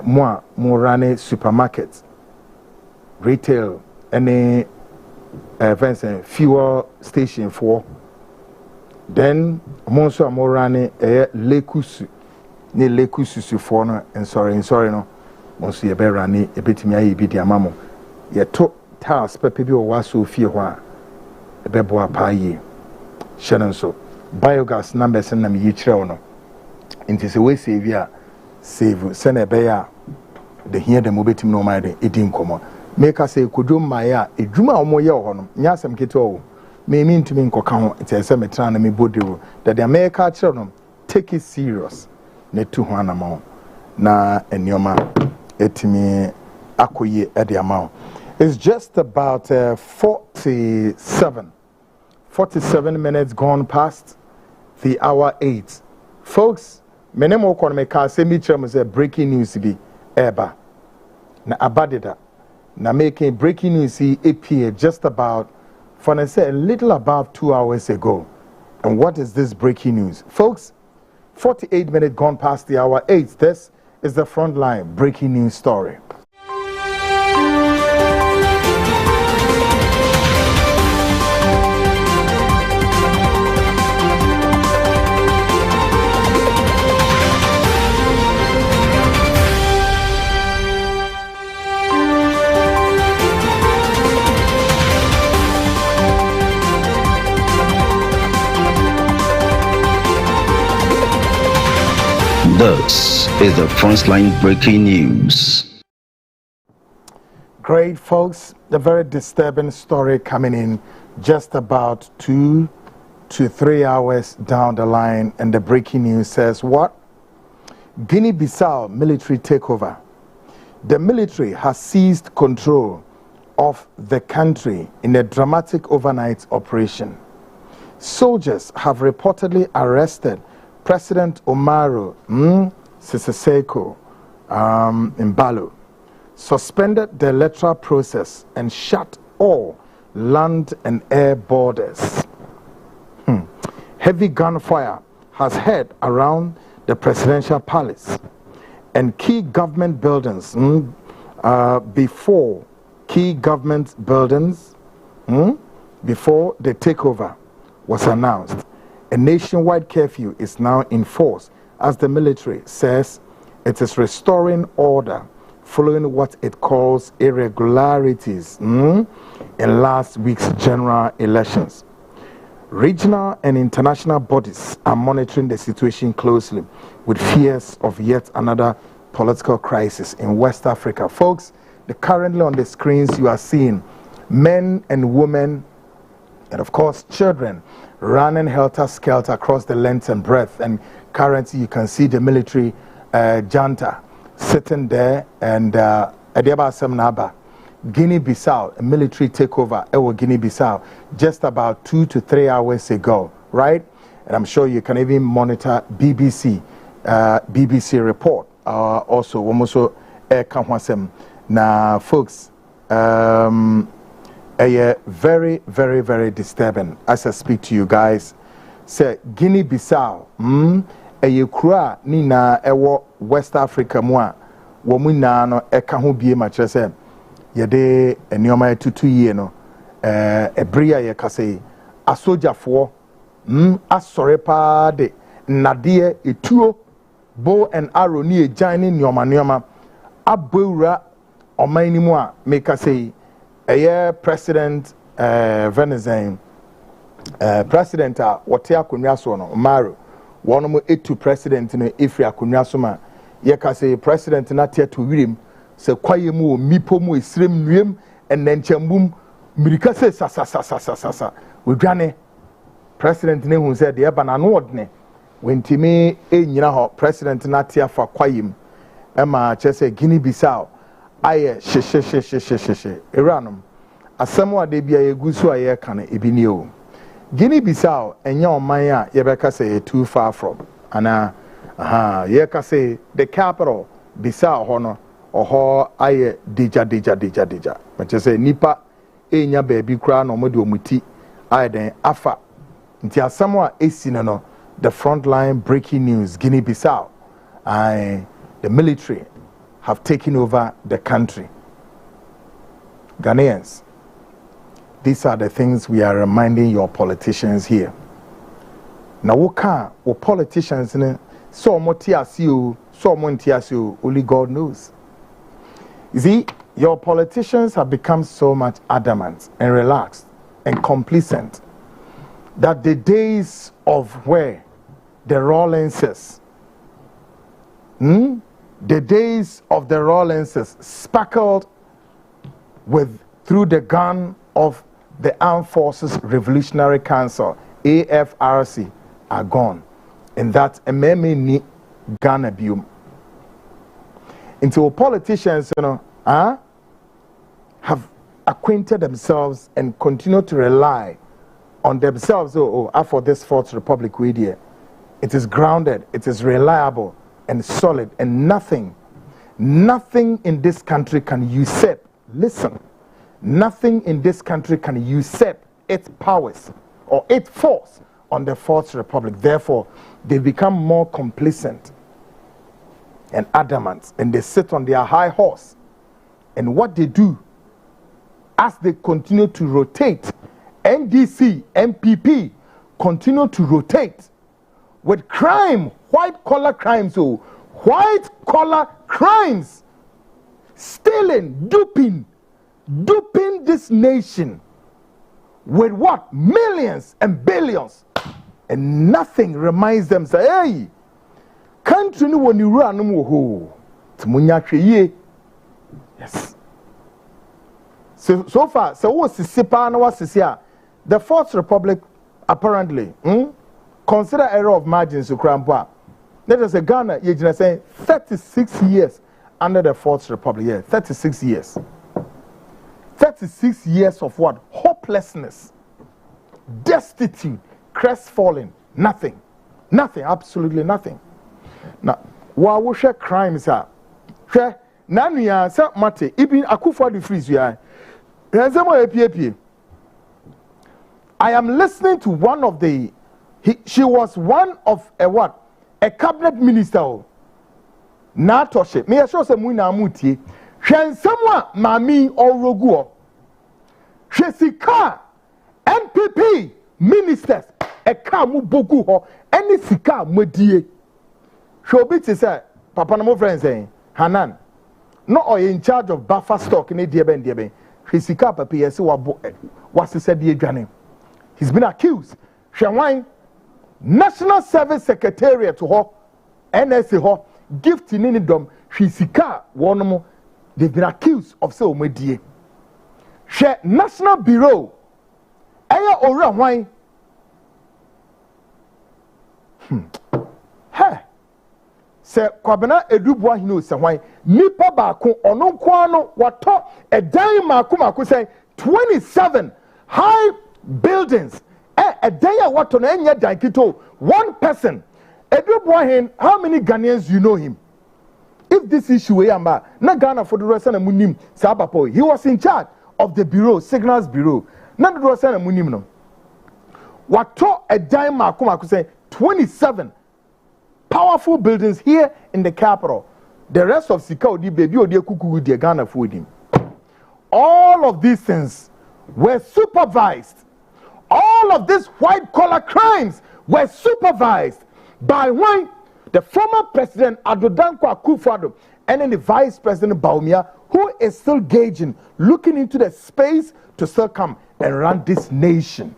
mo run supermarket retail any fancy fuel station for then monso amorane lekusu ne lekusu for no and sorry no monso ye be rane e betimi ayi bi di amamo ye to task pepe bi o waso fie ho a e be bo apaye hye so biogas numbers na me yi kire no nti se we save a save se na be ya de here dem obetimi no ma de edi nkomo make us say kodum maya edwuma omo ye ho no nya asem keto o me ntumi nkoka ho ntse me tran na me bodiwo that the America kire no take it serious na tu ho anama na enioma etimi akoye e de amount. It's just about 47 minutes gone past the hour 8. Folks, menemo kon me ka se mi kire mo say breaking news bi eba na abadeda na making breaking news appear just about for I say a little above 2 hours ago. And what is this breaking news? Folks, 48 minutes gone past the hour 8. This is the Frontline breaking news story. This is the Frontline breaking news. Great, folks. A very disturbing story coming in just about 2 to 3 hours down the line. And the breaking news says what? Guinea-Bissau military takeover. The military has seized control of the country in a dramatic overnight operation. Soldiers have reportedly arrested President Umaru Sissoco Embalo, suspended the electoral process, and shut all land and air borders. Heavy gunfire has heard around the presidential palace and key government buildings before the takeover was announced. A nationwide curfew is now in force as the military says it is restoring order following what it calls irregularities in last week's general elections. Regional and international bodies are monitoring the situation closely with fears of yet another political crisis in West Africa. Folks, currently on the screens you are seeing men and women and of course children running helter-skelter across the length and breadth, and currently you can see the military junta sitting there and Guinea-Bissau, a military takeover over Guinea-Bissau just about 2 to 3 hours ago, right? And I'm sure you can even monitor BBC report. Also, Womoso Kamwasem. Now, folks, very, very, very disturbing as I speak to you guys. Say Guinea-Bissau, kura nina ewo West Africa mwa womuna no hu bie ma kire se yede enioma etutu yie no ebria ye kase asojafo asore pa de nade etuo bow and arrow ni ejan ni nioma abewura oman ni mu a me kase president Venezuela president a wote akonwa so no Umaru one mo etu president no efri akonwa so ma ye ka say president na tie to wirim se kwaye mu mipo mu esrem nuem enenchambum mirika se sa wedwane president ne hu se de ba na no odne wentimi enyina ho president na tie fa kwayem ema chese Guinea-Bissau aye she Iranum asemo ade bia yegusu aye kan ebini o Guinea-Bissau enya oman a yebeka say too far from ana ye ka say the capital Bissau hono oho aye deja but say nipa enya baby kra no mo de omuti aye den afa nti asemo a esino no the frontline breaking news Guinea-Bissau the military have taken over the country. Ghanaians, these are the things we are reminding your politicians here. Now, what politicians, so much only God knows. You see, your politicians have become so much adamant and relaxed and complacent that the days of where the Rawlinses, the days of the Rawlinses sparkled through the gun of the Armed Forces Revolutionary Council, AFRC, are gone. And that ni Ghana bium. Until politicians, have acquainted themselves and continue to rely on themselves. For this Fourth Republic radio, it is grounded, it is reliable and solid, and nothing in this country can usurp. Listen, nothing in this country can usurp its powers or its force on the Fourth Republic. Therefore, they become more complacent and adamant, and they sit on their high horse. And what they do, as they continue to rotate, NDC, MPP continue to rotate with crime, white-collar crimes, white-collar crimes, stealing, duping this nation with what? Millions and billions. And nothing reminds them, say, hey, country no one you run no yes. So far, so what's the Sipa no what's here? The Fourth Republic apparently consider error of margins to Krampa. Let us say Ghana, you're saying 36 years under the Fourth Republic. Yeah, 36 years. 36 years of what? Hopelessness, destitute, crestfallen, nothing, absolutely nothing. Now, while we share crimes are, nanu ya sa mate ibin akufo the freeze ya. I am listening to one of the. She was one of a what? A cabinet minister. Na toshe. Me sure say mu na amutie. Hwen someone mami oroguo. Hwe sika NPP ministers e ka mu bogu ho any sika modie. Hwe obi ti say papa na mo friend say Hanan. No or in charge of buffer stock ni die ben. Hwe sika papa yesi wasese die dwane. He's been accused. Hwe wan National Service Secretariat to her, NSA her, gift in any dom, she sika one more. They've been accused of so medie. She National Bureau, Aya Ora wine. Hey, say Kwabena Edubwa hino say wine. Nipa baako ono kwano wato a dime maku say 27 high buildings. A day what on any dankito, one person. How many Ghanaians you know him? If this issue na Ghana for the rest of the munim Sabapo, he was in charge of the bureau, Signals Bureau. None of the rest of the munim no. What to a dime maku say 27 powerful buildings here in the capital. The rest of Sikao di baby or dear kuku with Ghana food him. All of these things were supervised. All of these white-collar crimes were supervised by one, the former president Adodanko Akufo-Addo, and then the vice president Bawumia, who is still gauging, looking into the space to still come and run this nation.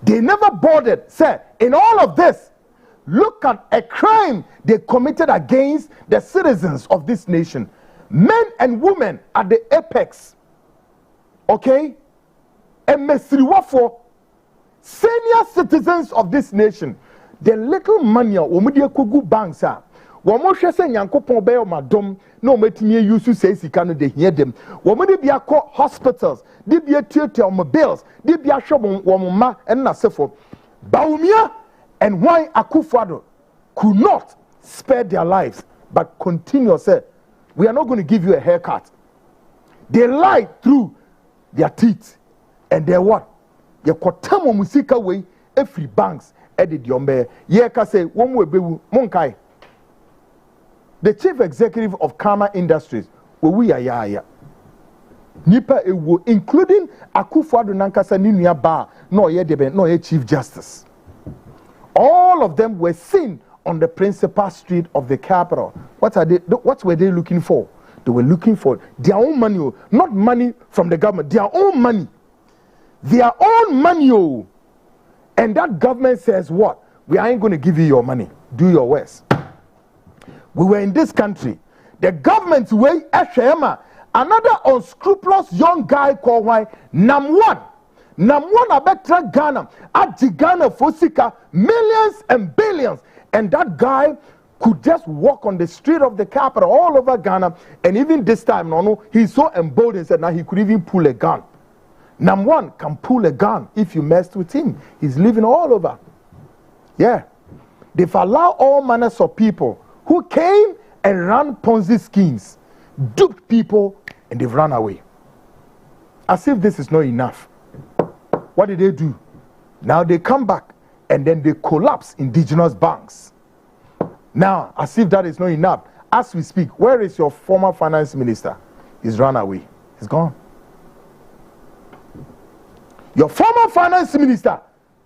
They never bothered, sir, in all of this, look at a crime they committed against the citizens of this nation. Men and women at the apex. Okay? And mesriwafo senior citizens of this nation, the little money omudia kugu banks are womo hwe se nyankopon be o madom na o matimi use say sika no de hia dem womo de bia ko hospitals de bia tuatua o bills de bia hwe womo ma en na sefo Bawumia and why Akufo-Addo could not spare their lives but continue say we are not going to give you a haircut. They lied through their teeth. And they what? Ye kwatamo musika way every banks edit yombe. Ye ka say one way bewu monkai. The chief executive of Karma Industries, we are ya. Nipa ewo including Akufo-Addo nankasa ninuya ba no ye debe no ye chief justice. All of them were seen on the principal street of the capital. What were they looking for? They were looking for their own money, not money from the government, their own money. Their own money. And that government says what? We ain't going to give you your money. Do your worst. We were in this country. The government's way, another unscrupulous young guy called Namwan Abetra Ghana, at Ghana for Sika, millions and billions. And that guy could just walk on the street of the capital all over Ghana. And even this time, he's so emboldened that now he could even pull a gun. Namwan can pull a gun if you messed with him. He's living all over. Yeah. They've allowed all manners of people who came and ran Ponzi schemes, duped people, and they've run away. As if this is not enough. What did they do? Now they come back and then they collapse indigenous banks. Now, as if that is not enough, as we speak, where is your former finance minister? He's run away. He's gone. Your former finance minister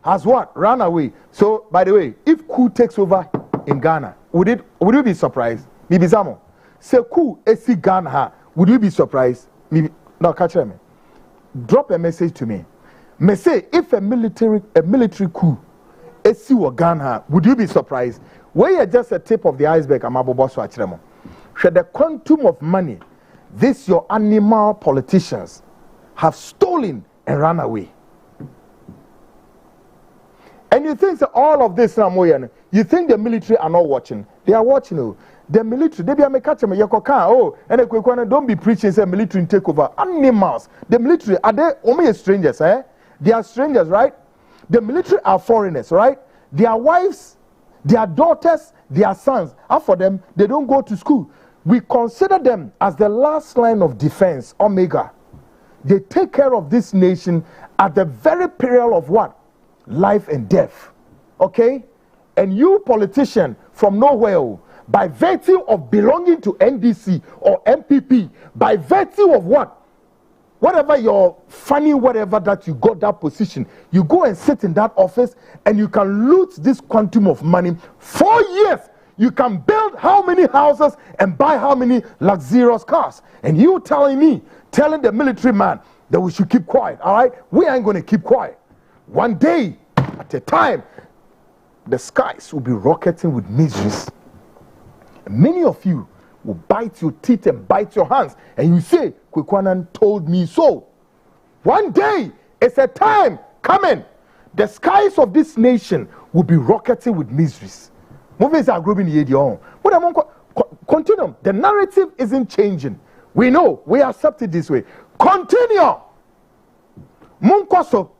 has what? Run away. So, by the way, if coup takes over in Ghana, would you be surprised? Bibizamo. Say coup esi Ghana, would you be surprised? No, catch me. Drop a message to me. Me say if a military coup esi wa Ghana, would you be surprised? Where you're just a tip of the iceberg, amaboboso achiremo. Should the quantum of money these your animal politicians have stolen and run away. And you think that all of this, you think the military are not watching. They are watching you. The military, they be a catch me, and don't be preaching say military take over. Animals. The military, are they only strangers, eh? They are strangers, right? The military are foreigners, right? Their wives, their daughters, their sons, and for them, they don't go to school. We consider them as the last line of defense, Omega. They take care of this nation at the very peril of what? Life and death. Okay? And you politician from nowhere, by virtue of belonging to NDC or MPP, by virtue of what? Whatever your funny, whatever that you got that position, you go and sit in that office and you can loot this quantum of money. 4 years, you can build how many houses and buy how many luxurious cars. And you telling the military man that we should keep quiet, all right? We ain't going to keep quiet. One day at a time, the skies will be rocketing with miseries. Many of you will bite your teeth and bite your hands, and you say, Kwekwanan told me so. One day, it's a time coming. The skies of this nation will be rocketing with miseries. Movies are growing in your own. Continue. The narrative isn't changing. We know. We accept it this way. Continue. Munkoso.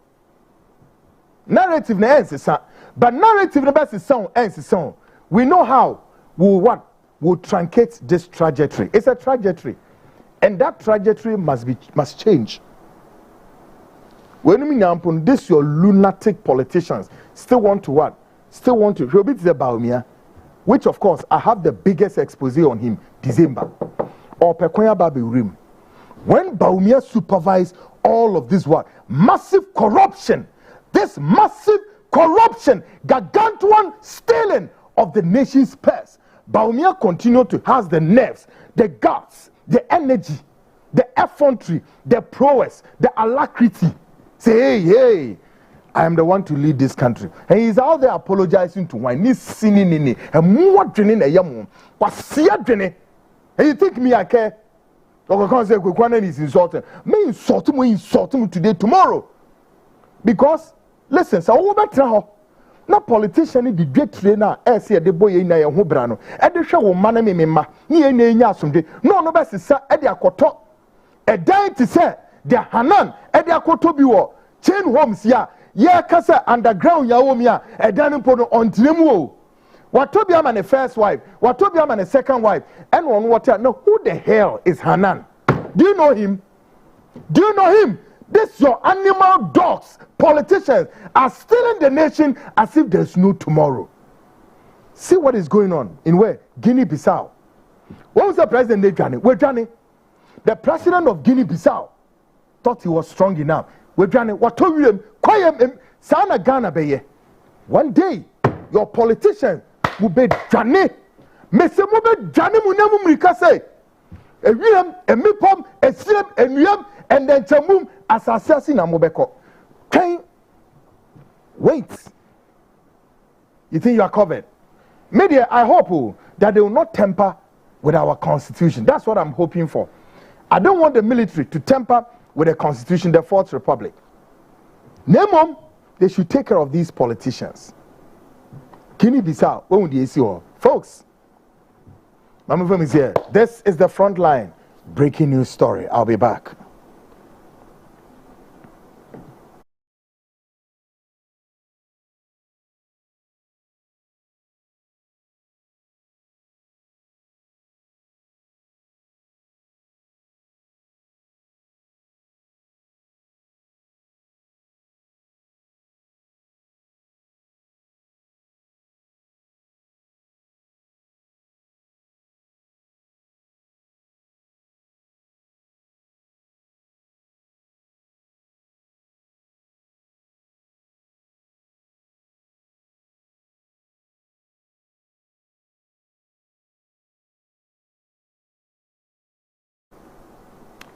Narrative na ends, but narrative na best song ends song. We know how will truncate this trajectory. It's a trajectory, and that trajectory must change. When we now this your lunatic politicians still want to what? Still want to Robert the Baumia, which of course I have the biggest expose on him December or Pekoya Babi Rim. When Baumia supervised all of this what? Massive corruption. This massive corruption, gargantuan stealing of the nation's purse. Baumia continued to have the nerves, the guts, the energy, the effrontery, the prowess, the alacrity. Say, hey, I am the one to lead this country. And he's out there apologizing to wine. He's sinning in it. And more drinking a young one. And you think me I care? Or can't say Kwekwanan is insulting. Me insult him today, tomorrow. Because, listen, so what about na politician ni didwe trainer e se de boye na ye ho bra no e de hwe wo man me mema ni ye na enya asomde no no be sesa e de akoto e dan ti se de hanan e de akoto bi wo chain homes ya ye kasa underground ya wo mi a e dan mpo no ontiremu o wato bi ama ne first wife wato bi ama ne second wife and on water no who the hell is Hanan? Do you know him? Do you know him? This your animal dogs, politicians are stealing the nation as if there's no tomorrow. See what is going on in where? Guinea-Bissau. What was the president named Johnny? Where Johnny? The president of Guinea-Bissau thought he was strong enough. Where Johnny? What told him? Quiet Sana Ghana beye. One day, your politicians will be Johnny. Mese mo be Johnny munemu mrikase. Ewiem, emipom, esiem, enuyam, and then chamum as assassin amobeko. Wait. You think you are covered? Media, I hope that they will not tamper with our constitution. That's what I'm hoping for. I don't want the military to tamper with the constitution, the Fourth Republic. Nemom, they should take care of these politicians. Guinea-Bissau, when would you see all? Folks, Mama Fem is here. This is the Frontline breaking news story. I'll be back.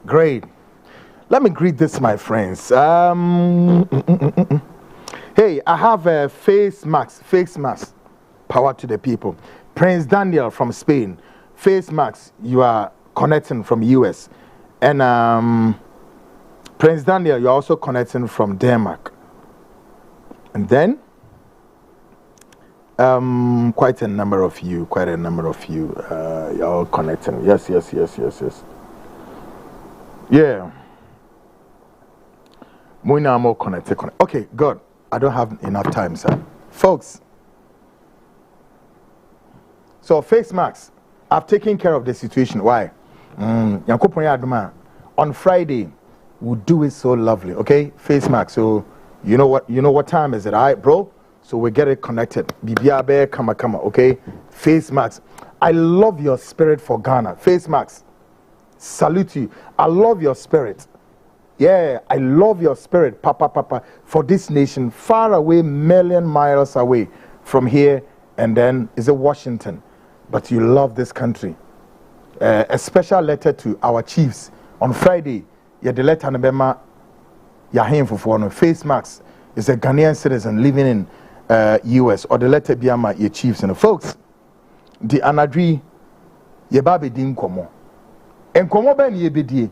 Great. Let me greet this, my friends. Hey, I have a face mask. Power to the people. Prince Daniel from Spain. Face mask. You are connecting from US. And Prince Daniel, you're also connecting from Denmark. And then Quite a number of you. You're all connecting. Yes. Yeah. More connected. Okay, good. I don't have enough time, sir. Folks. So face masks. I've taken care of the situation. Why? On Friday, we'll do it so lovely. Okay, face mask. So you know what time is it, all right, bro? So we get it connected. Bibiabe kama. Okay, face mask. I love your spirit for Ghana. Face mask. Salute you. I love your spirit. Yeah, I love your spirit, Papa, for this nation, far away, million miles away from here, and then is it Washington? But you love this country. A special letter to our chiefs on Friday. The letter Nabema Yahin for no face mask is a Ghanaian citizen living in US, or the letter Biama your chiefs and the folks. The Anadri Yebabe Din Komo. And Komo Ben Yebedi.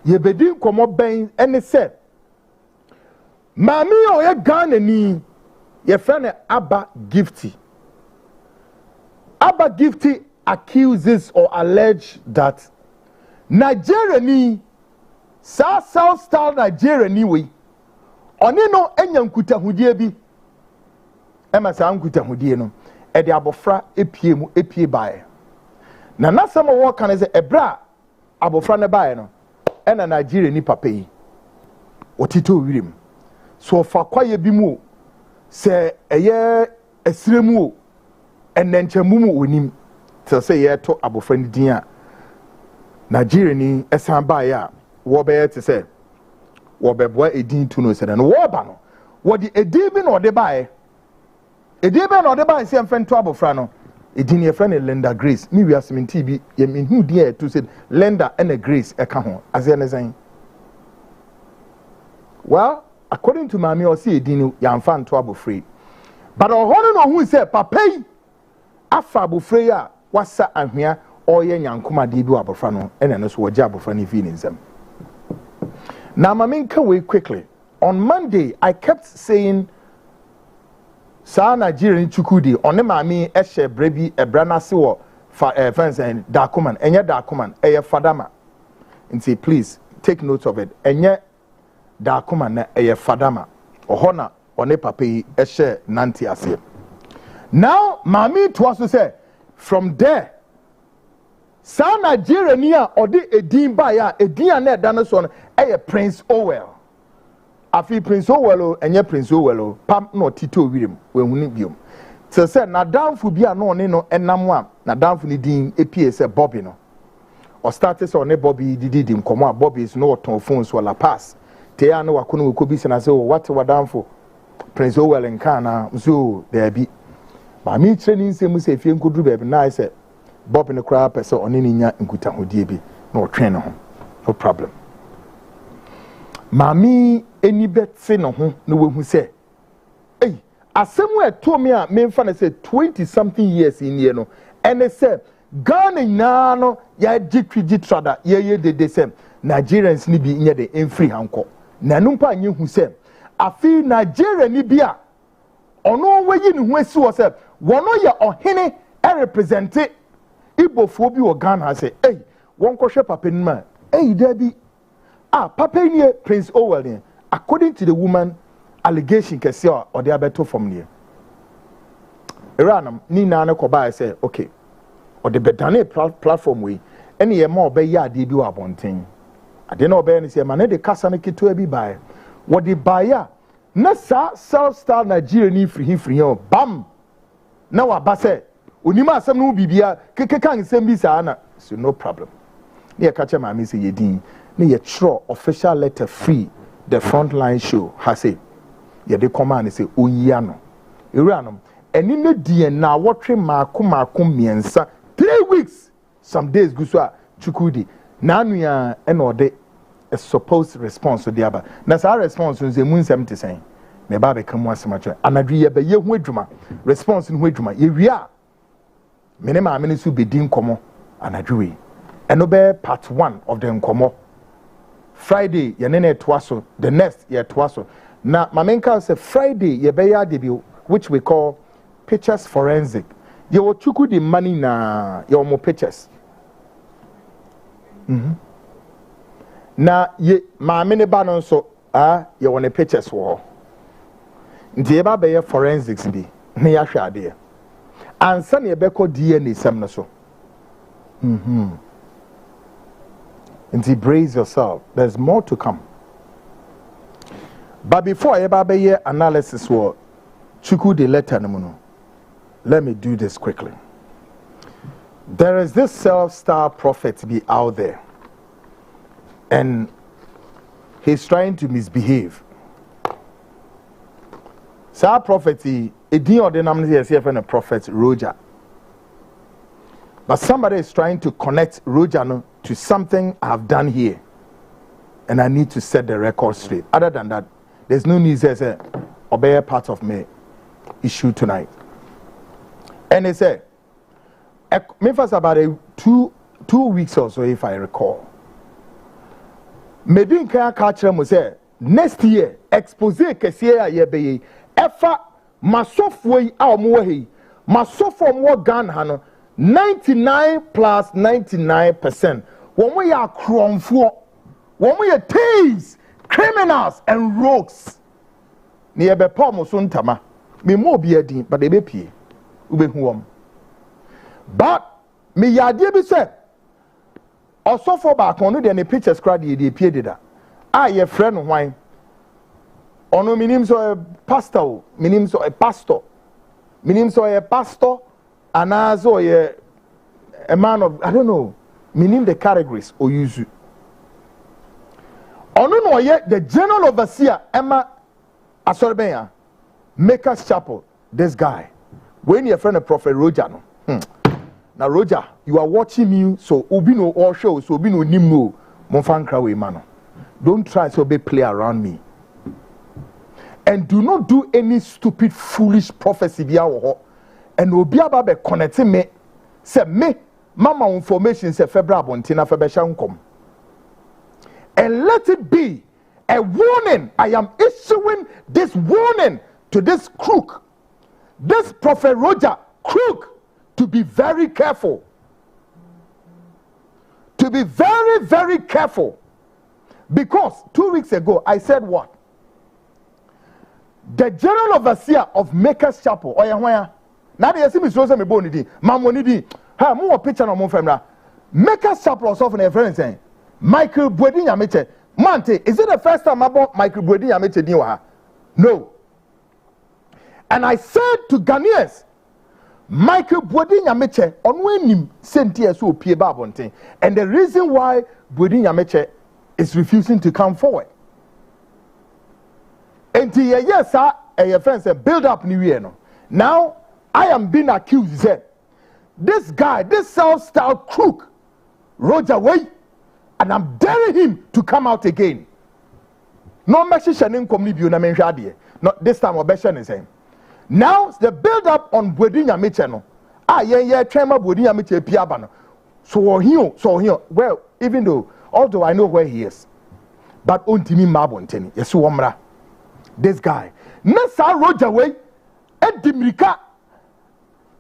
Yebedi Komo Ben and it said Mami o ye Ghana ni ye friend Abba Gifty. Abba Gifty accuses or alleges that Nigeria ni South Star Nigeria ni we oni no enya nkutahudie bi ema sa nkutahudie no e de abofra epie bae na nasam wo kan ze ebra abofra ne bae no e na Nigeria ni papa yi otito wirim so fa kwaye bi mu se eye esiremu o enenchemu mu onim te se ye to abofra ni din a Nigeria ni esan bae a wo be te se wo beboa edin tu no se no wo ba no wo di edin bi no de bae edin bi no de bae se mfento abofra no edin ye friend Linda Grace mi wi asementi bi ye me hu dia to say Linda and a Grace e ka ho ase ne zan. Well, according to mami o se edin ya mfa nto abofra but ohono no hu se papa yi afa abofra ya wasa ahwea oye nyankoma de bi abofra no ene no so wo gya abofra no fi ni nsam. Now, Maminka, wait quickly. On Monday, I kept saying, Sa Nigerian Chukwudi, on the Mami, Eshe, Brebi, Ebrana Siwo, fans and Dakuman, and yet Dakuman, Eye Fadama. And say, please, take note of it. And yet Dakuman, Eye Fadama, Ohona, One Papi, Eshe, Nanti Asir. Now, Mami, to also say, from there, Sa Nigeria niya odi edin ba ya edin ane danoson eye Prince Owell. Afi Prince Owell o enye Prince Owell o pam no tito wirim we huni biom. Se se na danfo bia no ne no enam a na danfo ni din epie se Bobby no. O start se one Bobby didi nkomo a Bobby is no ton phone so la pass. Te ya no wakono we kobi se na se what wadanfo Prince Owell nka na so there be. Ba mi training se mu se fie nkodru be na se Bob in the crowd, person on any nkuta hodiebi no train ho no problem. Mami any bet say no ho no we hu say hey asem told me a me fa na say 20 something years in here no and they said Ghana na no ya jitwi trada ye de say Nigerians ni bi nye de enfree hanko na no mpa nye hu say afi Nigeria ni bia ono weyi ni hu asi wo say wono ye ohene represent Ibo fobi o Ghana say, hey, one koshe papa nima, hey, Debbie, papa ni Prince Owell, according to the woman, allegation kesi or the abeto from near. Iranam, ni na koba say, okay, or the bedane platform we, any more be ya di do abonting. I didn't know any say, man, the kasaniki to be by. What the buyer, Nasa South Star Nigeria ni free, bam, now abase. Unima asem no bibia kekekan sem bi sa na so no problem. Ne ka che ma me say yedin ne ye tro official letter free the frontline show ha say ye de command say oyia no ewuranom eni ne die na wotwe maako miensa 3 weeks some days go so a Chukwudi na anua e na ode a supposed response to the aba na sa response nze mu nsem te sen me ba be kam asemacho anadwi ye be ye hu adwuma response no hu adwuma ye wia mene ma amene su bedi nkomo anadwe eno be part 1 of the nkomo Friday ye ne toaso the next ye toaso na mamenka say Friday ye be ya debut which we call pictures forensic. You will Chukwudi money na your more pictures. Na ye ma mini banon so you want pictures war. Nti eba be forensics bi na ya hwe ade. Ansa na ebe ko DNA sam na so. Nti brace yourself. There's more to come. But before eba be analysis war Chukwudi letter no. Let me do this quickly. There is this self-styled prophet be out there, and he's trying to misbehave. So prophet, a prophet Roger, but somebody is trying to connect Roger to something I've done here, and I need to set the record straight. Other than that, there's no need to say obey part of my issue tonight. And they said, me first about 2 weeks or so, if I recall. Maybe in Kaya Kachra mo say next year expose kesiya ye be efa masofwe a omo he masofo mo Ghana hano 99 plus 99%. When we are kromfo, when we are thieves, criminals and rogues. Ni ebe pa mo so ntama. Me mo bi adin but ebe pie. But me yadie bi say osofo ba kon no de ne pictures crowd de pie de da ye friend no hwan ono minim so pastor minim so a pastor minim so a pastor anazo ye a man of I don't know minim the categories o use ono no ye the general overseer Emma Asorben Makers Chapel. This guy when your friend a prophet Roger no. Now Roger, you are watching me, so obi no all show, so obi no nimno monfankra we mano. Don't try to be play around me. And do not do any stupid foolish prophecy bia wo. And obi aba connect me say me mama information say febra bontina febesha nkom. And let it be a warning. I am issuing this warning to this crook. This prophet Roger crook, to be very careful. To be very, very careful. Because 2 weeks ago I said what? The general overseer of Makers Chapel, Oyahwaya. Now they see me so me boni di, mamoni di. Ha, mo picture no mo femra. Makers Chapel was often a friend saying, Michael Bwedi Nyameche. Mante, is it the first time about Michael Bwedi Nyameche niwa? No. And I said to Ghanaians, Michael Bwedi Nyameche onwenim senti eso pie ba bonten. And the reason why Bwedi Nyameche is refusing to come forward. And yes, sir, your friend said build up new year no. Now I am being accused, he said. This guy, this self-styled crook, Roger Way, and I'm daring him to come out again. No message shaning community na menshadie. Not this time obession is him. Now the build up on Bwedi Nyameche no. Trema Bwedi Nyameche piaba no. So here. Well, even though although I know where he is, but ontimi mabonteni. Yesu omra. This guy. Nessa Roger Way, Edimrika,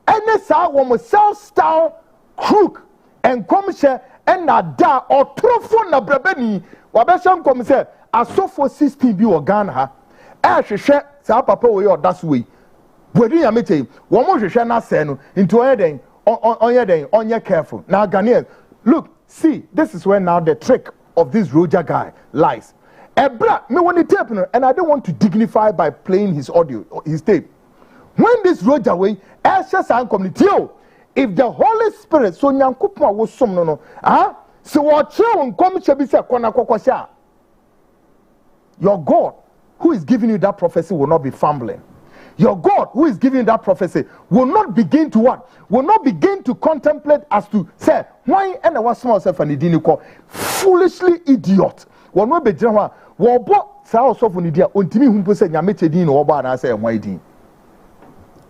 and Nessa woman self-style crook and commissioner and nada or trofo na brebeni. Wabesham commissioner asofo 16 bi Ghana. Hwehwe sa papa we that's way. Bwedi Nyameche, one more hwehwe na say no into onye careful. Now Ghanaians, look, see, this is where now the trick of this Roger guy lies. Ebra, me want to tape, and I don't want to dignify by playing his audio, his tape. When this Roger way, if the Holy Spirit, so nyankopon was some no, so what you come to be said, your God, who is giving you that prophecy, will not be fumbling. Your God, who is giving you that prophecy, will not begin to what? Will not begin to contemplate as to say, why and I was small self and didn't call foolishly idiot. One way be general, wobo sa also for nidia ontimi humpo se Nyameche din no oba na say why din.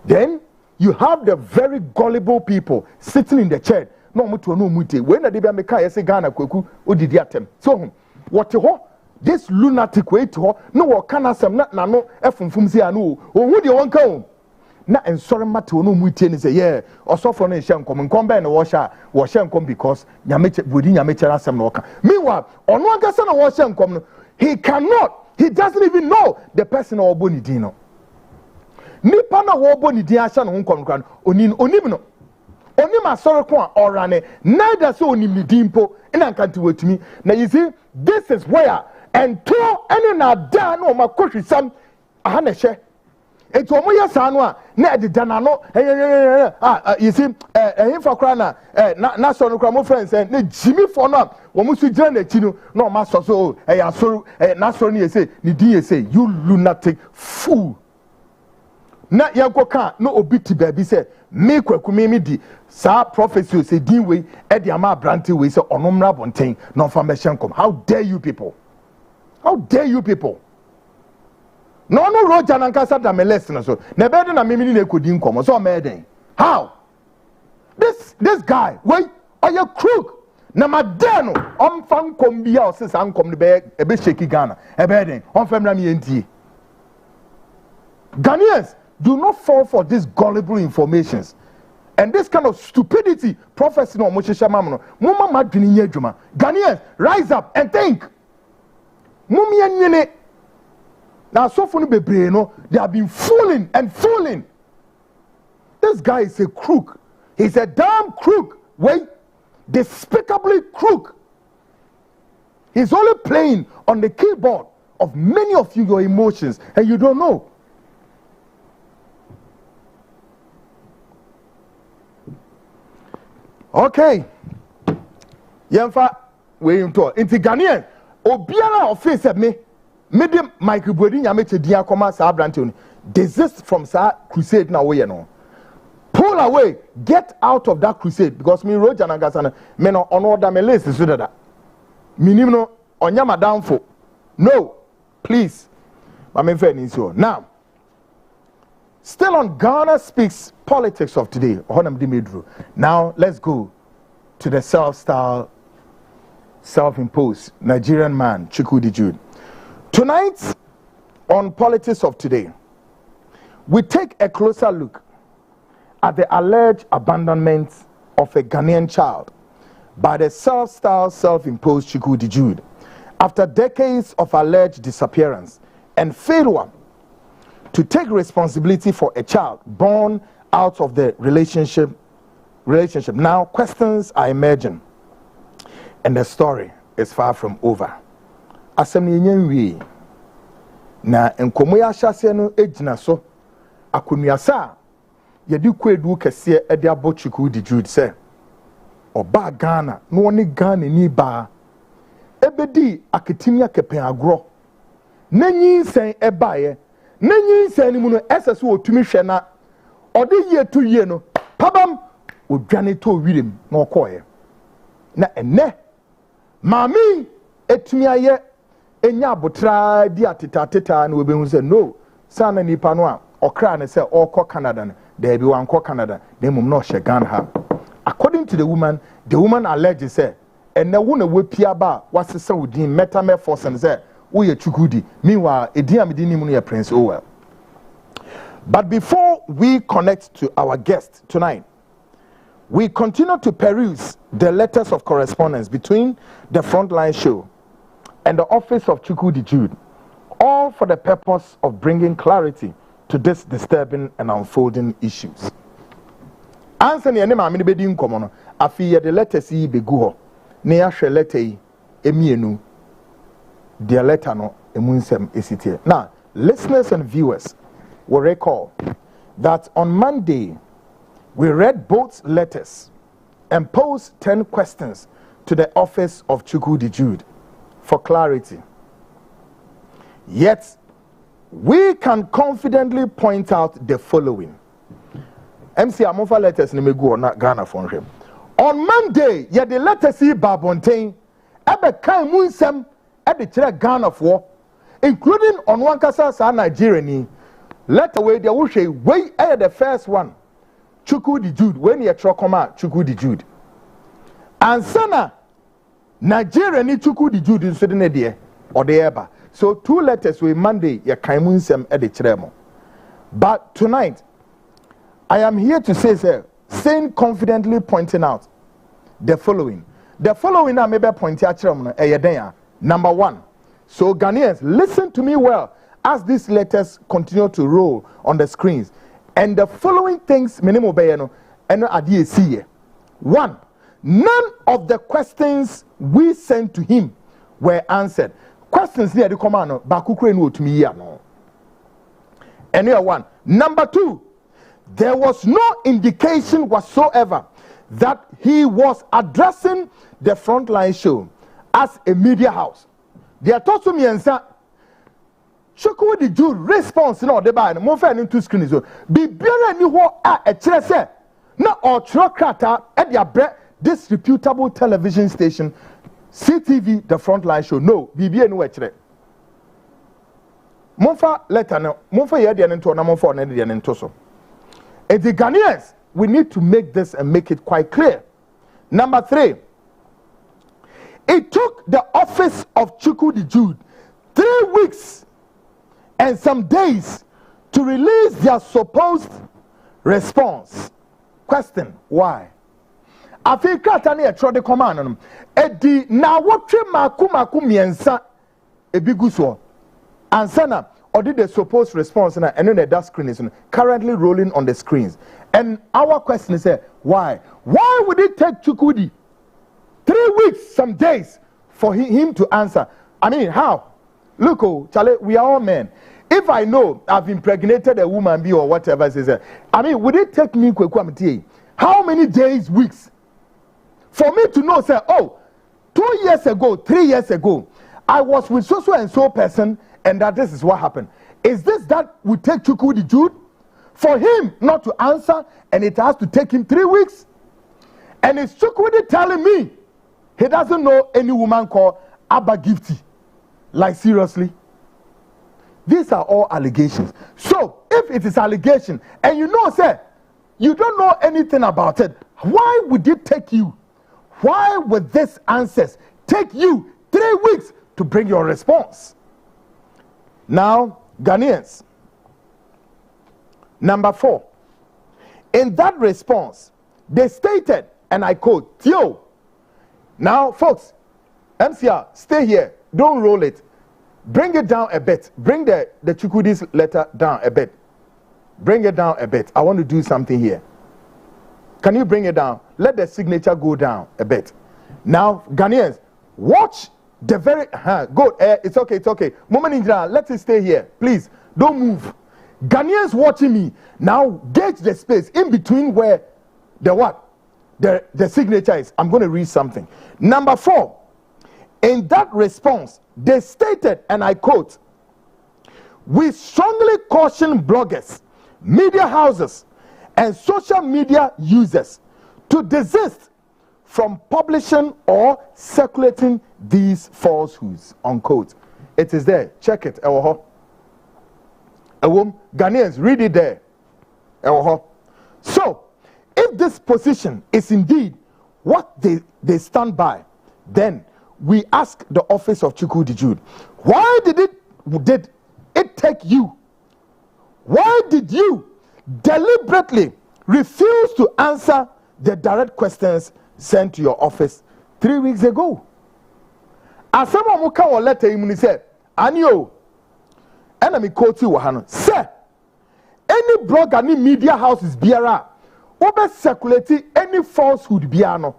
Then you have the very gullible people sitting in the chair. No mutu no mute. When na dey be meka yesi Ghana kwaku odidi atem. So what ho this lunatic way to no wo kana sem na no efunfum si anu o hu de won ka o na ensore mate no mu tie ni say yeah osofo no ehye nkom nkom be na wo hye nkom because nyameche bodi nyameche asem na oka meanwhile ono agasa na wo hye nkom no he doesn't even know the person or boni din no nipa na wo boni din ahye no nkom kran onim no onim asore ko a orane neither so onim ni din po ina nkanti watumi na you see this is where and to any na da no makohwi sam aha na hye eto omo yesa no a na edida no you see him for kra na so no kra mo friends na jimi for no wo mu su gira na chi no na o ma so ya so na so no yese ni din yese you lunatic fool na yankoka no obi ti baby say me kwaku me di sa prophecy say din we e di ama branti we say onomra bonten no fa meshenkom. How dare you people? How dare you people? No roja na nkasa da melest na so na be de na mimi ni ekodi nkomo so me den. How? This guy wait are you crook na madeno on fan kom bia o se san kom ne be shake Ghana e be den on famra mi entie. Ghanaians, do not fall for these gullible informations and this kind of stupidity. Prophecy no mo hyehyɛ mam no moma madwene nya adwuma. Ghanaians, rise up and think. Mum yanyene na sofo no bebre no, they have been fooling and fooling. This guy is a crook. He's a damn crook. Wait, despicably crook. He's only playing on the keyboard of many of you, your emotions, and you don't know. Okay. Yemfa we into Ghanaian. Obiara office me medium Michael Bodi nyameche dia koma sa brante desist from sa crusade na we no. Pull away, get out of that crusade because me Roger Nagasana me no on order me list so that minim no onyama downfall. No, please. Now, still on Ghana Speaks Politics of today. Now, let's go to the self-imposed Nigerian man, Chukwudi Jude. Tonight, on Politics of Today, we take a closer look at the alleged abandonment of a Ghanaian child by the self-imposed Chukwudi Jude after decades of alleged disappearance and failure to take responsibility for a child born out of the relationship. Now questions are emerging and the story is far from over. Asemi nyenwi na enkomo ya hyase no ejina so akonuasa yedi kwedu kese ede abo Chukwudi Jude se oba Ghana no oni Ghana ni ba ebedi aketimia kepen agro nanyi sen ebaye nanyi sen ni mu no esese otumi hwe na ode ye to ye no pabam odwane to wirem na okoye na enne mami etumi aye enya abotra di ateta na obehu se no sana nipa no a okra ne se okọ Canada na there be wan kọ Canada dem mum no hye Ghana ha. According to the woman alleged say enne wo na wapia ba wasesa odin metamorphose and say wo ye Chukwudi meanwhile edin amedin mu no ye Prince Owell. But before we connect to our guest tonight, we continue to peruse the letters of correspondence between the Frontline Show and the office of Chukwudi Jude, all for the purpose of bringing clarity to this disturbing and unfolding issues. Answer ni enema amini bedi nkomo no afi ye the letters yi begu ho ne ya hwe letter yi emienu the letter no emunsem esitie. Now, listeners and viewers will recall that on Monday we read both letters and posed 10 questions to the office of Chukwudi Jude for clarity. Yet, we can confidently point out the following. MC Amofa letters ni megu na Ghana for him. On Monday, ye the letters see Babontain, ebe kai munsem e de kire Ghana for, including on one kasa sa Nigeria ni. Letter way they will say way the first one. Chukwudi Jude when you trokoma Chukwudi Jude. And sana Nigeria ni Chukwudi Jude in Sweden there or the eba. So 2 letters we Monday ya kaimunsem e de kire mo. But tonight I am here to say, sir, saying confidently, pointing out the following. The following I may be pointing out. Number one. So Ghanaians, listen to me well as these letters continue to roll on the screens. And the following things, minimum bayano, and idea see. One, none of the questions we sent to him were answered. Questions near the command, Bakukre no to me here no. And here one. Number two, there was no indication whatsoever that he was addressing the Frontline show as a media house. They are taught to me and say, Chukwudi Jude response no the buy no more fair into screen so be better ni ho a chere say na otrokrata e dia bre this reputable television station CTV the Frontline show no be no e chere monfa letter no monfa ye de nto na monfa na de nto so and the Ghanaians we need to make this and make it quite clear. Number 3, it took the office of Chukwudi Jude 3 weeks and some days to release their supposed response. Question, why? Afrika tani e tro de command no edi na wotwe maku miensa ebiguso ansana or did the supposed response and then the screen is currently rolling on the screens. And our question is why would it take Chukwudi 3 weeks, some days for him to answer? I mean, how? Look, Charlie, we are all men. If I know I've impregnated a woman be or whatever, I mean, would it take me how many days, weeks for me to know, say, oh, 2 years ago, 3 years ago, I was with so and so person, and that this is what happened. Is this that would take Chukwudi Jude for him not to answer, and it has to take him 3 weeks? And is Chukwudi telling me he doesn't know any woman called Abba Gifty? Like, seriously? These are all allegations. So, if it is allegation, and you know, sir, you don't know anything about it, why would it take you? Why would this answers take you 3 weeks to bring your response? Now, Ghanaians, number 4, in that response, they stated, and I quote, Theo, now, folks, MCR, stay here, don't roll it. Bring it down a bit. Bring the Chukwudi's letter down a bit. Bring it down a bit. I want to do something here. Can you bring it down? Let the signature go down a bit. Now, Ghanaians, watch the very... Go. It's okay, it's okay. Moment in general, let it stay here. Please, don't move. Ghanaians watching me, now gauge the space in between where the what? The signature is. I'm going to read something. Number 4, in that response, they stated, and I quote, we strongly caution bloggers, media houses, and social media users to desist from publishing or circulating these falsehoods, unquote. It is there. Check it. Ghanaians, read it there. So, if this position is indeed what they stand by, then we ask the office of Chukwudi Jude, why did it take you? Why did you deliberately refuse to answer the direct questions sent to your office 3 weeks ago? As someone who can letter him said, Anio, enemy quote you wahano. Sir, any blog, any media house is biara, over circulating any falsehood biano.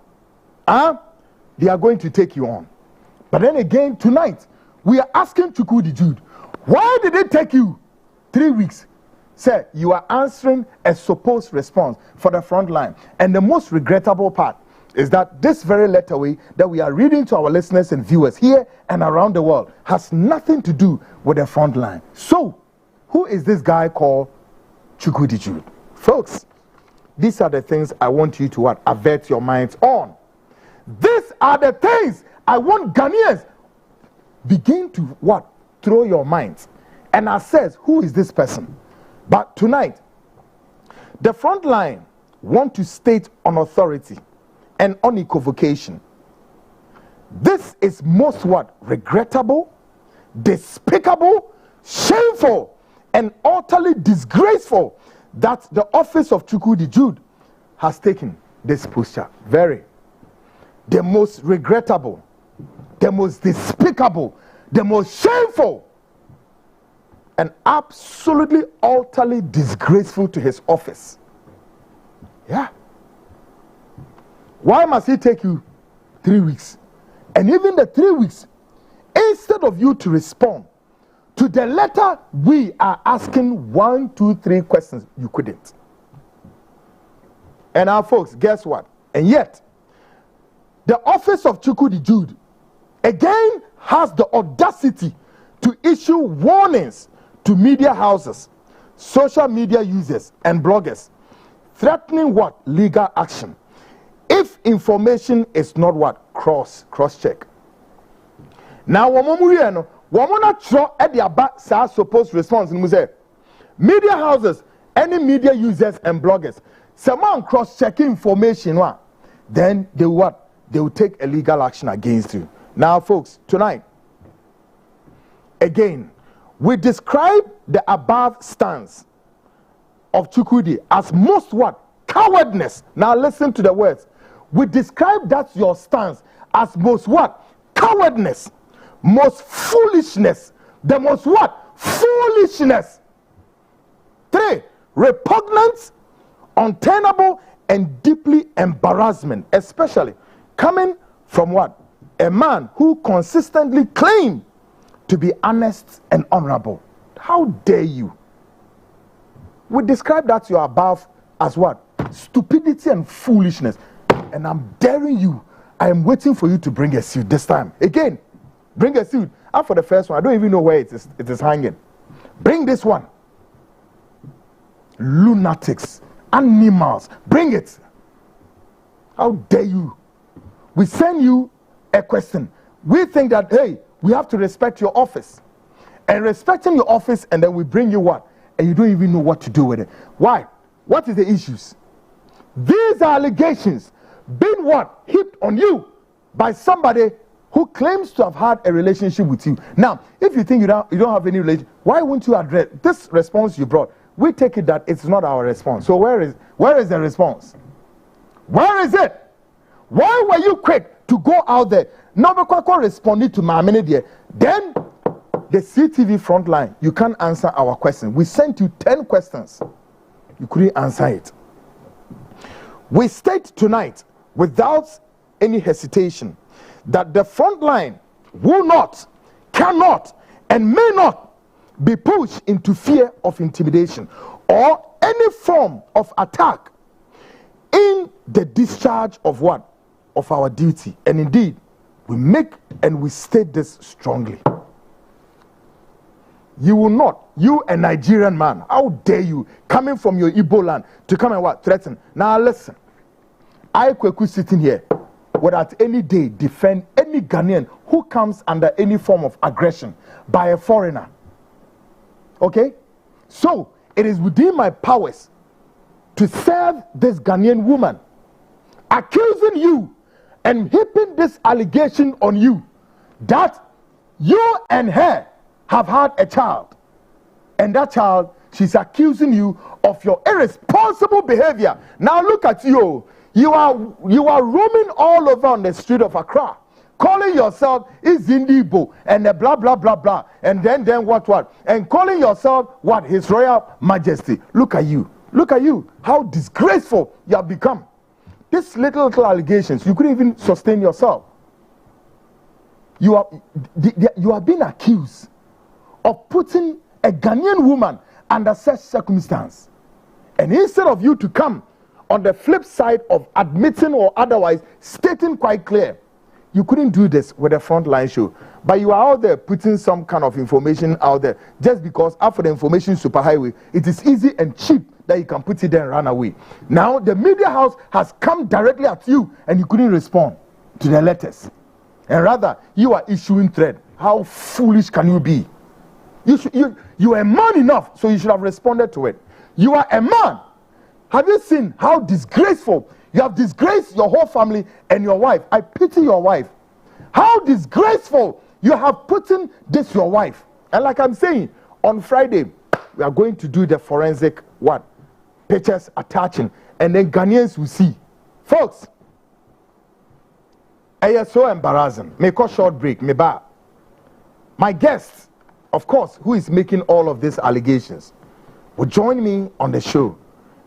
They are going to take you on. But then again, tonight, we are asking Chukwudi Jude, why did it take you 3 weeks? Sir, you are answering a supposed response for the front line. And the most regrettable part is that this very letter that we are reading to our listeners and viewers here and around the world has nothing to do with the front line. So, who is this guy called Chukwudi Jude? Folks, these are the things I want you to avert your minds on. These are the things I want Ghanaians begin to throw your minds and assess who is this person. But tonight, the front line want to state on authority and unequivocation. This is most regrettable, despicable, shameful, and utterly disgraceful that the office of Chukwudi Jude has taken this posture. The most regrettable, the most despicable, the most shameful, and absolutely utterly disgraceful to his office. Yeah. Why must he take you 3 weeks? And even the 3 weeks, instead of you to respond to the letter, we are asking 1, 2, 3 questions. You couldn't. And our folks, guess what? And yet, the office of Chukwudi Jude again has the audacity to issue warnings to media houses, social media users, and bloggers, threatening what? Legal action, if information is not what? Cross-check. Now, Womana tro at the back supposed response in Muse. Media houses, any media users and bloggers, someone cross-check information, then they what? They will take a legal action against you. Now, folks, tonight, again, we describe the above stance of Chukwudi as most what? Cowardness. Now, listen to the words. We describe that your stance as most what? Cowardness. Most foolishness. The most what? Foolishness. 3, repugnance, untenable, and deeply embarrassment, especially coming from what? A man who consistently claimed to be honest and honorable. How dare you? We describe that you're above as what? Stupidity and foolishness. And I'm daring you. I am waiting for you to bring a suit this time. Again, bring a suit. And for the first one, I don't even know where it is hanging. Bring this one. Lunatics, animals, bring it. How dare you? We send you a question. We think that, hey, we have to respect your office. And respecting your office, and then we bring you what? And you don't even know what to do with it. Why? What is the issues? These are allegations being what? Heaped on you by somebody who claims to have had a relationship with you. Now, if you think you don't have any relationship, why won't you address this response you brought? We take it that it's not our response. So where is the response? Where is it? Why were you quick to go out there? Nobody responded to my minute there. Then the CTV front line, you can't answer our question. We sent you 10 questions. You couldn't answer it. We state tonight, without any hesitation, that the front line will not, cannot, and may not be pushed into fear of intimidation or any form of attack in the discharge of what? Of our duty. And indeed, we make and we state this strongly. You will not, you a Nigerian man, how dare you, coming from your Igbo land, to come and what? Threaten. Now listen, I Kweku sitting here would at any day defend any Ghanaian who comes under any form of aggression by a foreigner. Okay? So, it is within my powers to serve this Ghanaian woman, accusing you and heaping this allegation on you that you and her have had a child. And that child, she's accusing you of your irresponsible behavior. Now look at you. You are roaming all over on the street of Accra, calling yourself Izindibo and blah blah blah blah, and then what, and calling yourself what? His Royal Majesty. Look at you. Look at you. How disgraceful you have become. These little allegations, you couldn't even sustain yourself. You are being accused of putting a Ghanaian woman under such circumstance, and instead of you to come on the flip side of admitting or otherwise stating quite clear, you couldn't do this with a frontline show. But you are out there putting some kind of information out there just because after the information superhighway, it is easy and cheap that you can put it there and run away. Now the media house has come directly at you and you couldn't respond to the letters. And rather, you are issuing threat. How foolish can you be? You are a man enough, so you should have responded to it. You are a man. Have you seen how disgraceful? You have disgraced your whole family and your wife. I pity your wife. How disgraceful you have put in this your wife. And like I'm saying, on Friday, we are going to do the forensic what? pictures attaching, and then Ghanaians will see. Folks, it's so embarrassing. Make a short break. My guest, of course, who is making all of these allegations, will join me on the show,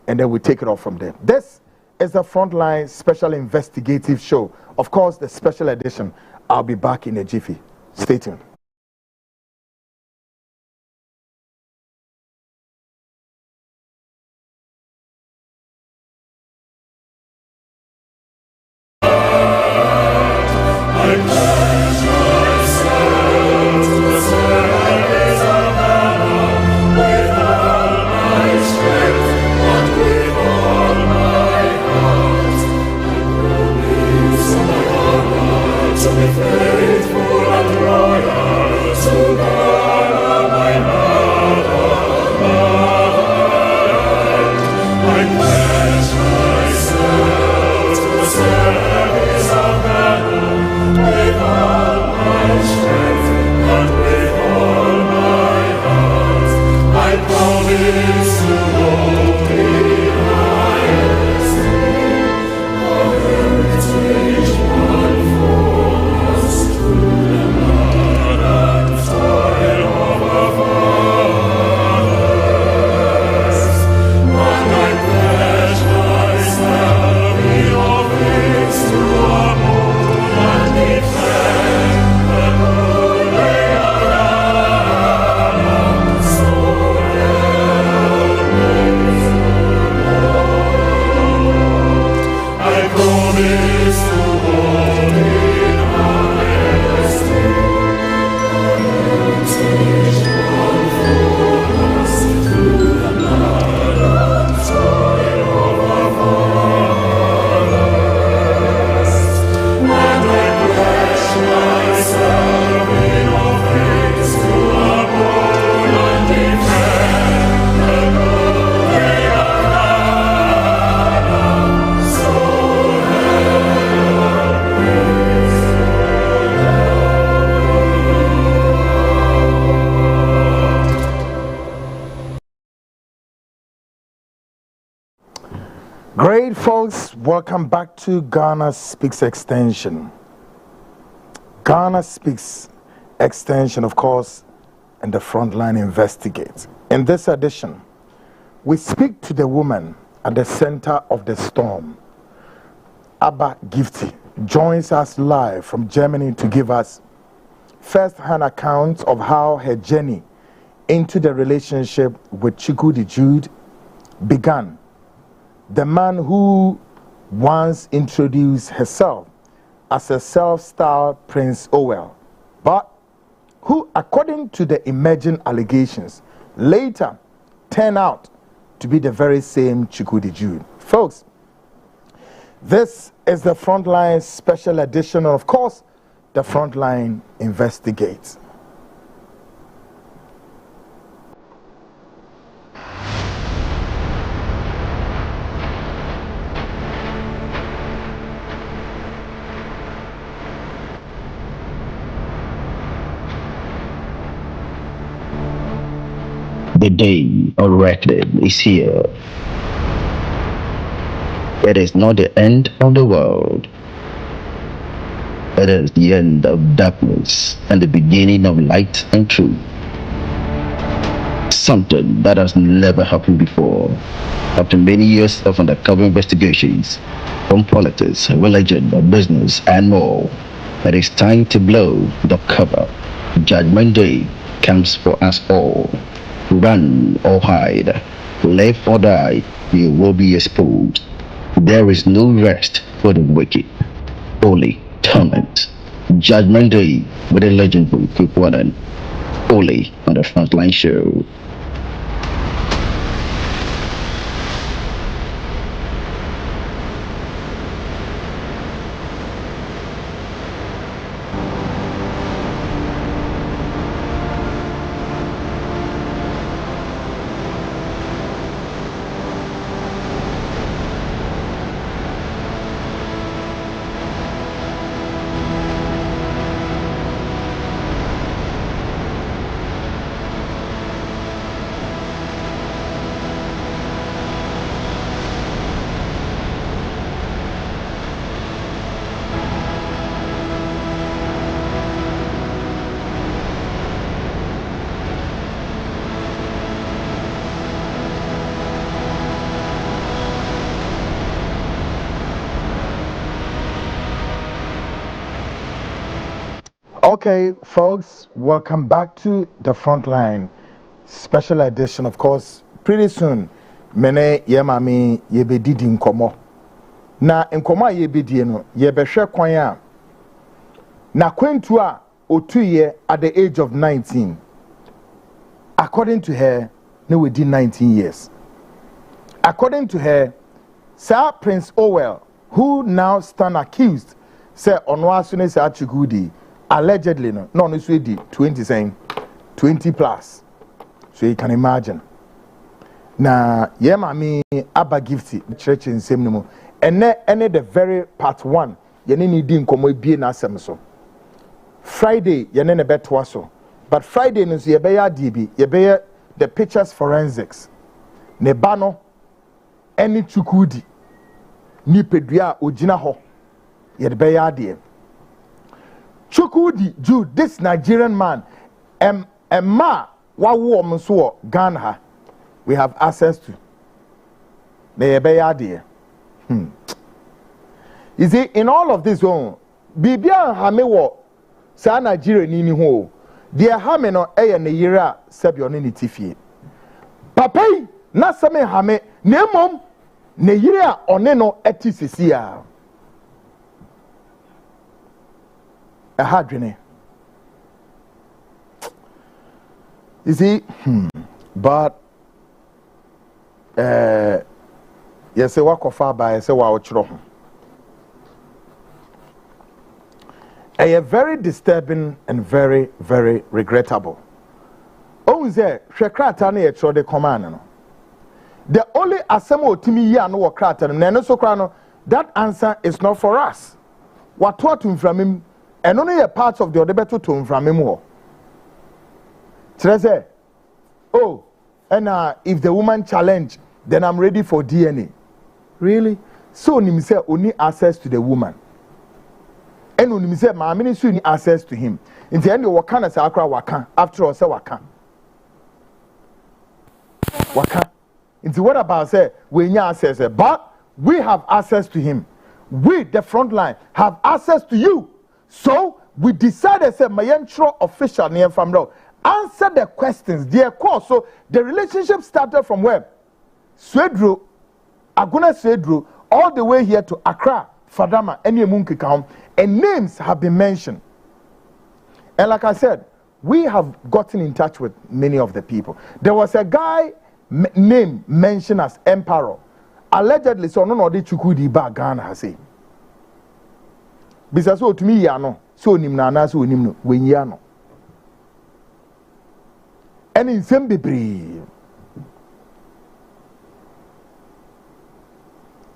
and then we'll take it off from there. This is the Frontline Special Investigative Show. Of course, the special edition. I'll be back in a jiffy. Stay tuned. Great, folks. Welcome back to Ghana Speaks Extension. Ghana Speaks Extension, of course, and the Frontline Investigates. In this edition, we speak to the woman at the center of the storm. Abba Gifty joins us live from Germany to give us first-hand accounts of how her journey into the relationship with Chukwudi Jude began. The man who once introduced herself as a self-styled Prince Owell, but who, according to the emerging allegations, later turned out to be the very same Chukwudi Jude. Folks, this is the Frontline Special Edition, and of course, the Frontline Investigates. The day of reckoning is here. It is not the end of the world. It is the end of darkness and the beginning of light and truth. Something that has never happened before. After many years of undercover investigations from politics, religion, business, and more, it is time to blow the cover. Judgment Day comes for us all. Run or hide, live or die, you will be exposed. There is no rest for the wicked, only torment. Judgment Day with the legendary Chukwudi, only on the Frontline Show. Okay, folks, welcome back to the Frontline special edition. Of course, pretty soon, mene yemami yebedidi nkomo. Na nkomo yebedie no yebehwe kwan a na kwentu a otuye at the age of 19. According to her, no we did 19 years. According to her, Sir Prince Owell, who now stand accused, say onwasune Sir Chukwudi allegedly no so did 20 saying 20 plus. So you can imagine. Na ye mami aba gifty church in same no and the very part 1 ye ne di nkomo bie na asem so. Friday ye ne betwa so. But Friday no so ye be ya DB ye be the pictures forensics. Ne ba no eni Chukwudi ni pedua ogina ho ye be ya de. Chukwudi Jude, this Nigerian man, ma wawo omso Ghana, we have access to. Ne be ya de. You see, in all of this one, bibia ha me wo sa Nigeria ni ho. Dia ha me no eye ne yira sebio ne tifie. Papai na seme ha me na mom ne yira one no eti sisia. A hardware. You see, but yes, a walk of far by say wow chro. A very disturbing and very, very regrettable. Oh, there, Shekratani a tro de command. The only assemble to me ya no cratan, Nano Socrano, that answer is not for us. What him from him, and only a part of the other better to from him. Treze, oh, and if the woman challenge, then I'm ready for DNA. Really? So him say only access to the woman. And when him say my ministry need access to him. In the end, wakana say akra waka. After all, say waka. Waka. Into what about say we need access, but we have access to him. We, the front line, have access to you. So we decided say my intro official name from now. Answer the questions, dear course. So the relationship started from where? Swedru, Aguna Swedru, all the way here to Accra, Fadama, Enyemungikam, and names have been mentioned. And like I said, we have gotten in touch with many of the people. There was a guy name mentioned as Emperor. Allegedly, so no de Chukwudi ba Ghana has say. Bisa so to me ya no, so nim na na so nim no, when ya no. And in Sembibri.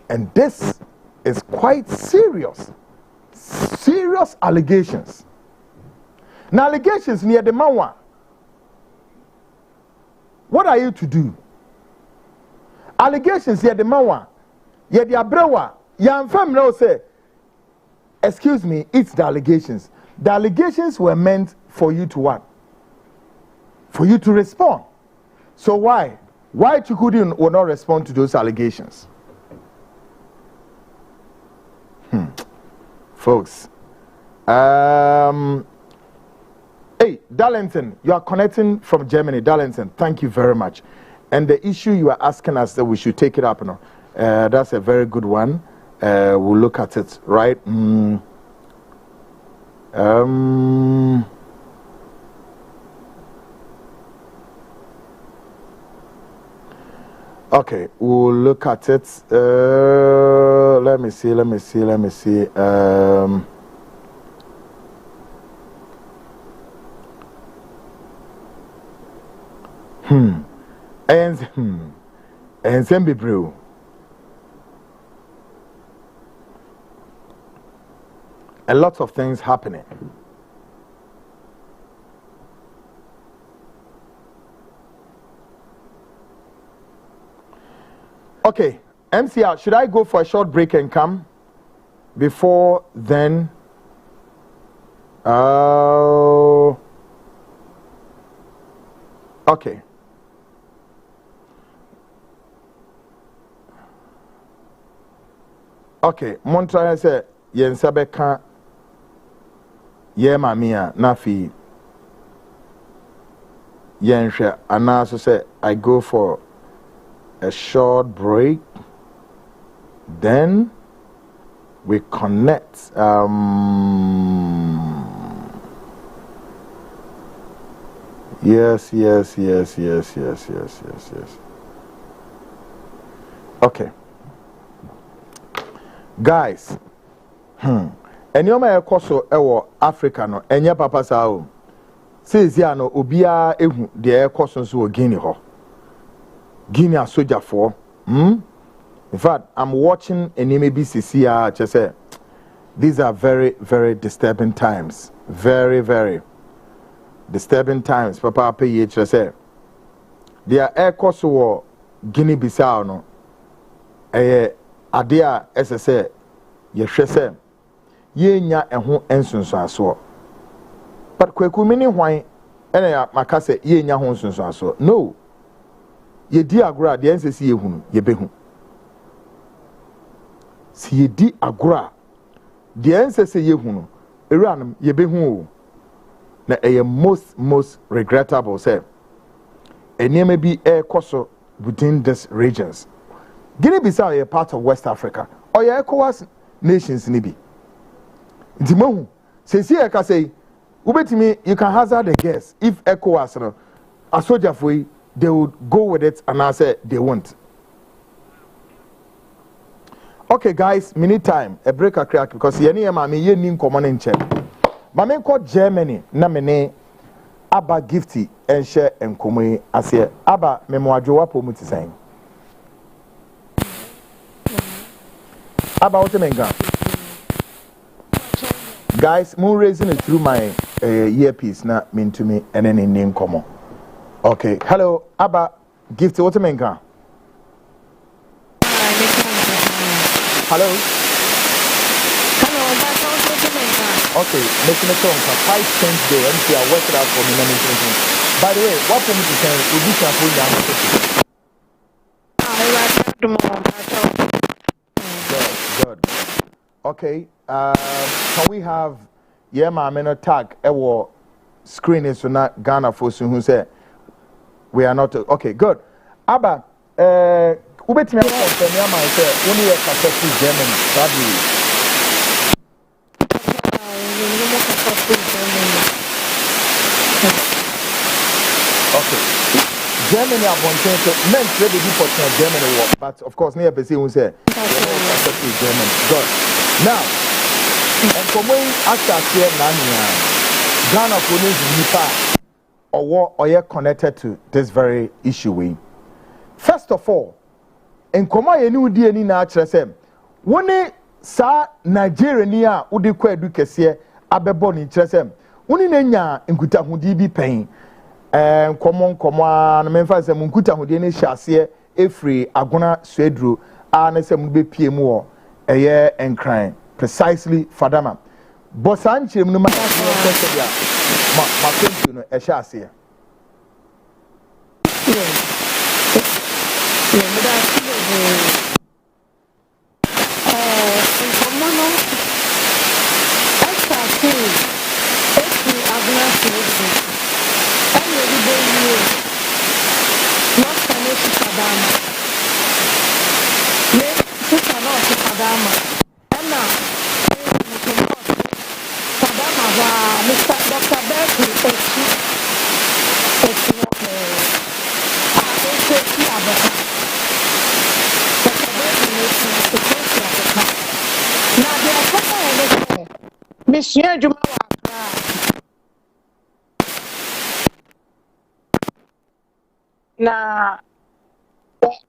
And this is quite serious. Serious allegations. Now allegations near the manwa. What are you to do? Allegations near the manwa. Ye the abrewa. Yan fam now say, excuse me, it's the allegations. The allegations were meant for you to what? For you to respond. So why? Why Chukwudi will not respond to those allegations? Folks. Hey, Darlington, you are connecting from Germany. Darlington, thank you very much. And the issue you are asking us that we should take it up now. That's a very good one. We'll look at it, right? Okay, we'll look at it. Let me see. And Sembi Brew. A lot of things happening. Okay, MCR, should I go for a short break and come? Before then, okay. Okay, Montreal said, Yensabeka yeah mamia nafi yensha and also say I go for a short break, then we connect. Yes. Okay, guys. Enyoma ekoso ewo Africa no enye papa sao. Says ya no obia ehu de ekoso so Guinea ho. Guinea soldier for. In fact, I'm watching an MBCC. Just say these are very, very disturbing times. Very, very disturbing times. Papa pay just say their air course war Guinea Bissau no. Adia SSA ye hwese ye nya eho ensonso aso. But kweku mini hwan ene ya makase ye nya ho ensonso aso. No. Ye di agora de ensesi ye hunu ye behu. Si ye di agora de ensesi ye hunu eranum ye behu o. Na most regrettable say enema bi koso within these regions. Guinea-Bissau is part of West Africa or your ECOWAS nations nibi. Dimahu says here can say ubetimi you can hazard a guess if ECOWAS a soldier for they would go with it and I say they won't. Okay guys, many time a break a crack because ye near mami ye nin common in check. Mami called Germany na mene Abba gifty and share and come as ye Abba memoajo wapo muti saying. About the menga. Guys, moon raising it through my earpiece now mean to me and then in name common. Okay, hello, Abba, gift what menga. Hello. Okay, making a song for 5 cents day and see I work it out for me. By the way, what for me to say will be Good. Okay, can we have my men tag our screen is not Ghana for who say we are not okay, good. Abba, ubet me say only a cassette Germany. Okay. Germany are one thing to men ready for Germany war, but of course near person who say Germany. Good. Now, and from when after here Ghana police nipa or connected to this very issue we. First of all, in Koma yenu di ni na kyerɛ woni sa Nigeria ni a wodi kwa edu kese abɛbɔ ni kyerɛ sɛ woni na nya nkutahudi bi pɛn komo na memfa sɛ nkutahudi ne hyase efri agona suedro a na sɛ mu be pie mu wɔ ɛyɛ enkran precisely fadama bosan kyerɛ mu no ma kyerɛ bia ma kwentu no ɛhyase Monsieur Juma na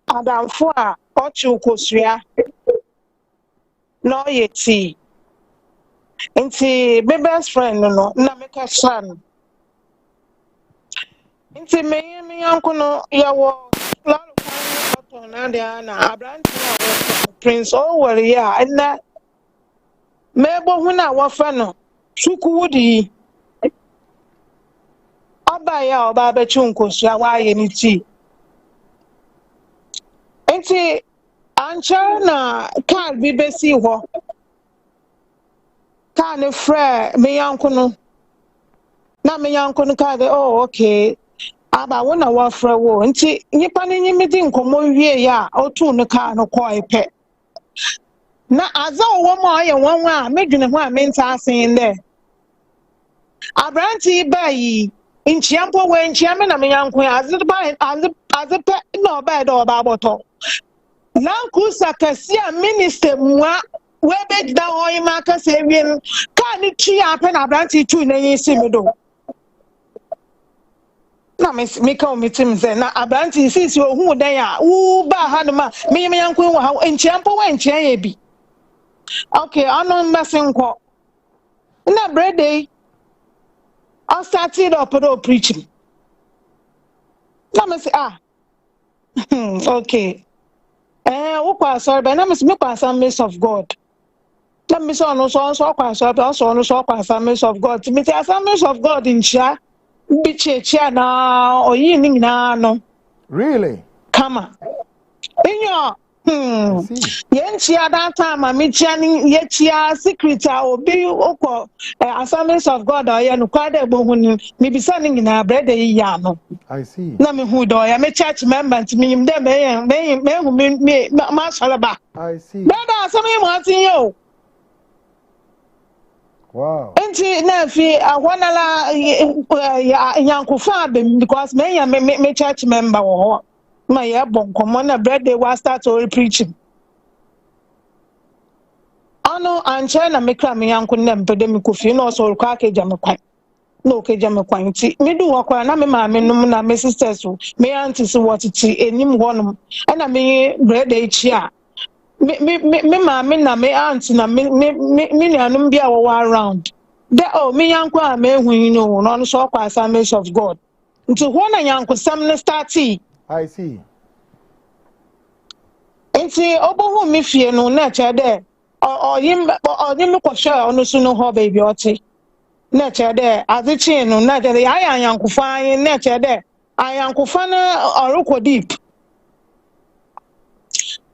adamfo a ochu kosua no yeti nti my best friend no na meka san nti me yanko no yawo lalo kan na dia na abranti na Prince Owori ya na mebo hu na wofa no Chukwudi Aba ya oba bechu nkosua waye ni ti enti ancha na card bi besi ho Kind of frɛ me yanko no. Na me yanko no ka de oh okay. Aba wona wa frɛ wo. Nti nipa no nyi me di nkomo wie ya otu no ka no kɔ epe. Na aza wo mo aye wanwa a medwene ho a menta asen de. Abranti ba yi nchiampo we nchiame na me yanko azepe na oba do oba boto. Lanku sakasia minister mwa we be da hoy maka se wien ka ni twi ape na abranti tu na yin simido. Na me ka omitim ze na abranti sisi ohun dan ya u ba ha no ma me yanko wo ha nchiampo we nchian ye bi. Okay, ano mbesenko. Na brede I started up preaching. Let me say, okay. What sorry, but let me speak Assemblies of God. Let me say, also Assemblies of God. To me, the Assemblies of God in Chia, be chia now or evening now, no. Really? Come on. In your Yenchia that time, I'm mentioning Yechia secret or be oko Assemblies of God or Yan Quade maybe sending in our bread yano. I see. Let me who do I am a church member to me, may Mashalaba. I see. Brother, somebody wanting you. Wow. And Nafi, I want to Yanko Fabim because me church member or my airborne common bread they was start to preaching. Ano anche na mekra me yanko nem pede me kofi no so kwa keja me kwan no keja me kwan ti me du wakwa na me ma me num na me sisters me aunties what ti enim honum na me bread echi a me ma me na me aunt na me nuanum bia wo around de oh me yanko a me hu no so kwa Assemblies of God nti ho na yanko sam ne starti. I see. Nti obohu me fie no na che de oyim ko share onu sunu ho baby oti na che de azichi no na che de ayankufa yin na che de ayankufa na orukọ deep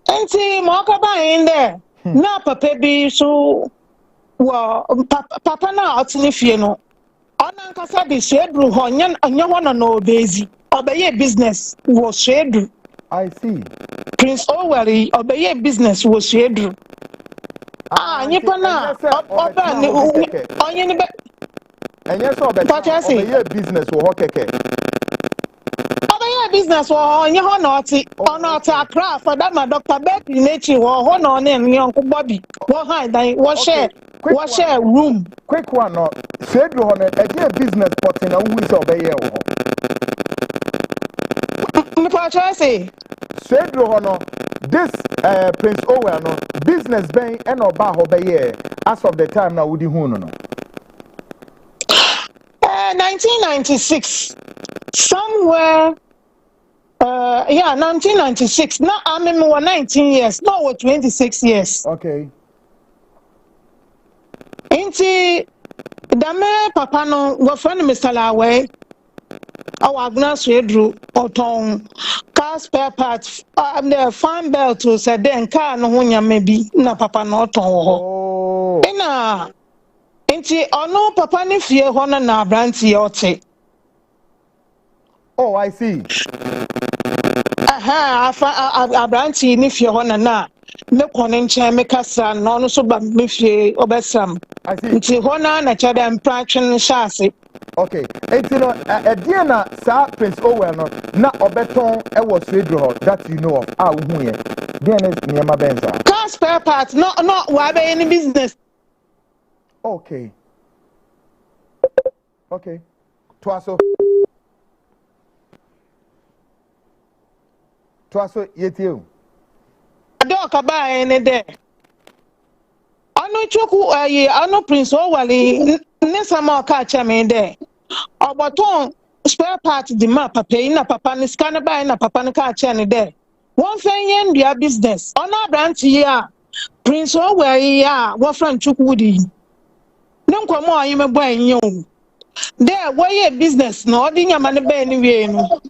enti mo ka ba yin de na papa bi so wo papa na otini fie no ona nkasa de shedru ho nya ho no obezi obeye business wo shedru. I see. Prince Oweri obeye business wo shedru. Nipa na oba ni onye ni be enye so obeye business wo hokeke obeye business wo onye ho na oti ona oti Accra for that my Dr. Beck Nechi wo ho na one ni onko Bobby wo hide dan wo share room quick one no shedru ho na e business pot na wu is obeye wo ho me pa say shedru ho no this Prince Oweri no business ben and oba ho be as of the time na wudi hu no 1996 somewhere 1996 now I'm in 19 years no 26 years. Okay. Inti dame papa no go friend Mr. Lawe our Agnes Redru Oton car spare parts the farm belt to say then car no hunya maybe na papa no oton ho ina nti ono papa ni fie ho na abranti ote. Oh, I see. Abranti ni fie ho na me kone nche me kasa no no so ba me fie obesam. I see. Nti ho na chede mpratwen shase. Okay. Enti no e na sa Prince Oweri no na obeton e wo Swedru ho that you know of hu ye. Dia na niema benza. Car spare parts no wa be any business. Okay. Okay. Twaso yetiu. Adoka ba ene de. Anu choku anu Prince Oweri nesama ka chame de. Oboton spare part di ma papa na papa ni scan ba na papa ni ka chane de. Won fen yen dia business. Ona branch ya Prince Oweri ya wo friend Chukwudi. Ne nkomo ayi me boy yen o. There why business no odi nyama ne ba ni we no.